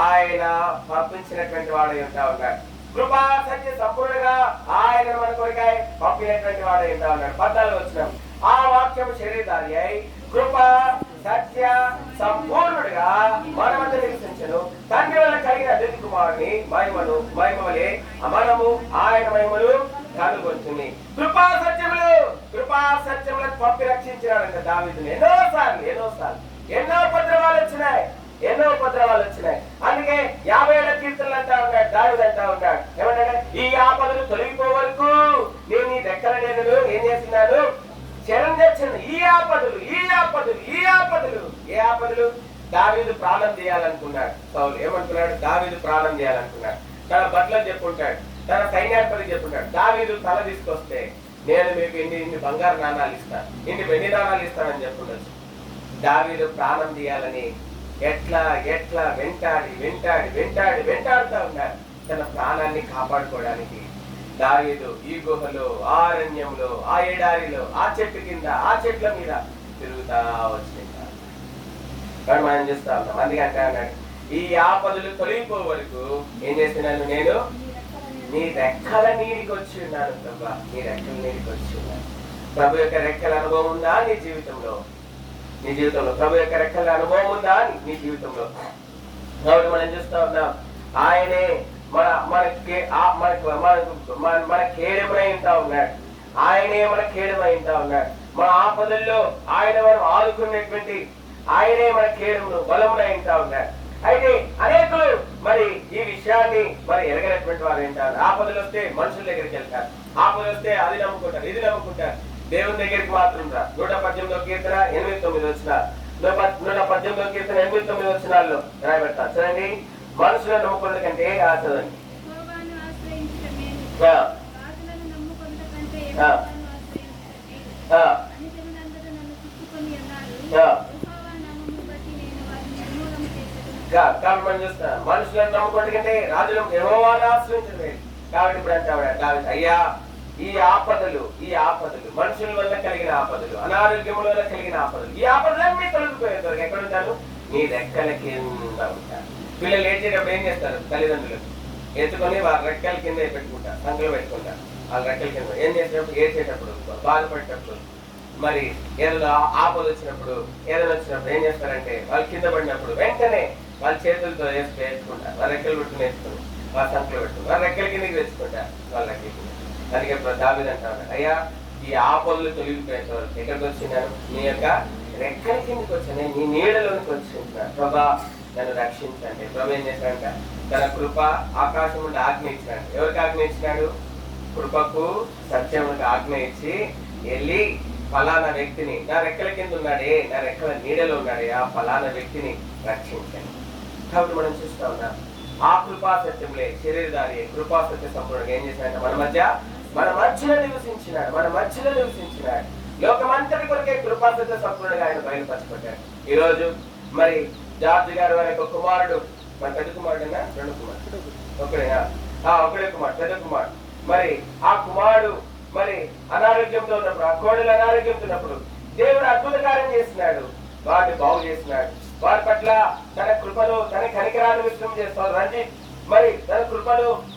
ఆయన పంపించినటువంటి వాడు ఉంటా ఉన్నాడు. కృపా సత్య సంపూర్ణంగా ఆయన మన కొరకై పంపినటువంటి వాడు ఉంటా ఉన్నాడు. 14వ వచనం. ఆ వాక్యం శరీరధారి అయి కృప సత్య సంపూర్ణుడిగా మన మధ్య నివసించెను. తండ్రి వల్ల కలిగిన అతిథి కుమారుని మహిమ వలె మనము ఆయన మహిమను కనుగొంటుంది. కృపా సత్యములను పంపి రక్షించినాడంట దావీదుని. ఎన్నో ఉపద్రవాలు వచ్చినాయి. అందుకే 50 కీర్తనలు అంటా ఉన్నాడు దావీదు, అంటా ఉన్నాడు ఏమంటాడు? ఈ ఆపదలు తొలగిపో వరకు నేను ఈ రెక్కల నేను ఏం చేస్తున్నాను? శరణ్ తెచ్చాను. ఈ ఆపదలు దావీదు ప్రాణం చేయాలనుకున్నాడు. సౌలు ఏమనుకున్నాడు? దావీదు ప్రాణం చేయాలనుకున్నాడు. తన బట్టలు చెప్పుకుంటాడు, తన సైన్యాధిపతికి చెప్పుకుంటాడు, దావీదు తల తీసుకొస్తే నేను మీకు ఇన్ని బంగారు నాణాలు ఇస్తాను, ఇన్ని వెండి నాణాలు ఇస్తానని చెప్పుకుండొచ్చు. దావీదు ప్రాణం తీయాలని ఎట్లా వెంటాడుతా ఉన్నాడు తన ప్రాణాన్ని కాపాడుకోవడానికి. దావీదు ఈ గుహలో, ఆ అరణ్యంలో, ఆ ఎడారిలో, ఆ చెట్టు కింద, ఆ చెట్ల మీద తిరుగుతా వచ్చింది. మనం చూస్తా ఉన్నాం. అందుకంటే అన్నాడు, ఈ ఆపదలు తొలగిపో వరకు ఏం చేస్తున్నాను? నేను నీ రెక్కల నీడికి వచ్చి ఉన్నాను. ప్రభా, నీ రెక్కల నీడికి వచ్చి ఉన్నాను. ప్రభు యొక్క రెక్కల అనుభవం ఉందా నీ జీవితంలో? ప్రభు యొక్క రెక్కల అనుభవం ఉందా నీ జీవితంలో? కాబట్టి మనం చూస్తా ఉన్నాం, ఆయనే మన కేడమై ఉంటా ఉన్నాడు. ఆయనే మన కేడమై ఉంటా ఉన్నాడు. మన ఆపదల్లో ఆయన మనం ఆదుకున్నటువంటి ఆయనే మన కేడమును బలమునై ఉంటా ఉన్నాడు. అయితే అనేకులు మరి ఈ విషయాన్ని మరి ఎరగనటువంటి వారు ఏంటారు? ఆపదలు వస్తే మనుషుల దగ్గరికి వెళ్తారు, ఆపదలు వస్తే అది నమ్ముకుంటారు, ఇది నమ్ముకుంటారు. దేవుని దగ్గరికి మాత్రం రా. 118వ కీర్తన 8-9 వచనాలు, 118వ కీర్తన 8-9 వచనాల్లో రాయబెడతారు. చూడండి, మనుషులను నమ్ముకున్న కంటే చదవండి. మనం చూస్తాం, మనుషులను నమ్ముకోండి కంటే రాజులను యెహోవాను ఆశ్రయించండి. కాబట్టి ఇప్పుడు అంటే అయ్యా, ఈ ఆపదలు మనుషుల వల్ల కలిగిన ఆపదలు, అనారోగ్యముల వల్ల కలిగిన ఆపదలు, ఈ ఆపదలన్నీ తొలగిపోయేంత వరకు ఎక్కడ ఉంటారు? నీ రెక్కల కింద ఉంటారు. పిల్లలు ఏడ్చేటప్పుడు ఏం చేస్తారు? తల్లిదండ్రులు ఎత్తుకొని వాళ్ళ రెక్కల కింద పెట్టుకుంటారు, సంఖ్యలో పెట్టుకుంటారు. వాళ్ళ రెక్కల కింద ఏం చేసేటప్పుడు, ఏడ్చేటప్పుడు, బాధపడేటప్పుడు, మరి ఏదైనా ఆపద వచ్చినప్పుడు, ఏదైనా వచ్చినప్పుడు ఏం చేస్తారంటే వాళ్ళు కింద పడినప్పుడు వెంటనే వాళ్ళ చేతులతో వేసుకుంటారు, వాళ్ళ రెక్కలు పెట్టుకుని వేసుకుని వాళ్ళ సంఖ్యలో పెట్టుకుని వాళ్ళ రెక్కల కిందకి వేసుకుంటారు, వాళ్ళ రెక్కల కింద. అందుకే దావీదు అంటారు, అయ్యా ఈ ఆపదలు తొలగిపోయేంత వరకు ఎక్కడికి వచ్చినాను? నీ యొక్క రెక్కల కిందకి వచ్చాను, నీ నీడలోనికి వచ్చింటున్నాను. ప్రభా, నన్ను రక్షించండి. ప్రభు ఏం చేశాడంట? తన కృప ఆకాశం నుండి ఆజ్ఞ ఇచ్చినాడు. ఎవరికి ఆజ్ఞ ఇచ్చినాడు? కృపకు సత్యములకు ఆజ్ఞ ఇచ్చి వెళ్ళి ఫలానా వ్యక్తిని, నా రెక్కల కింద ఉన్నాడే, నా రెక్కల నీడలో ఉన్నాడే, ఆ ఫలానా వ్యక్తిని రక్షించండి. కాబట్టి మనం చూస్తా ఉన్నాం, ఆ కృపా సత్యంలే శరీరధారి కృపా సత్య సంపూర్ణంగా ఏం చేశాడంటే మన మధ్యలో నివసించినాడు. లోకమంతటి కొరకే కృపా సత్య సంపూర్ణంగా ఆయన బయలుపరచబడ్డాడు. ఈ రోజు మరి జార్జ్ గారు వారి యొక్క కుమారుడు, మన పెద్ద కుమారుడేనా? 2 కుమారుడు, ఒకడే కుమారుడు, పెద్ద కుమారుడు. మరి ఆ కుమారుడు మరి అనారోగ్యంతో ఉన్నప్పుడు, ఆ కోడలు అనారోగ్యంతో ఉన్నప్పుడు దేవుడు అద్భుత కార్యం చేస్తున్నాడు. వారిని బాగు చేసినాడు. వారి పట్ల తన కృపను తన కనికరాన్ని విషయం చేస్తాడు. రంజిత్ మరి తన కృపను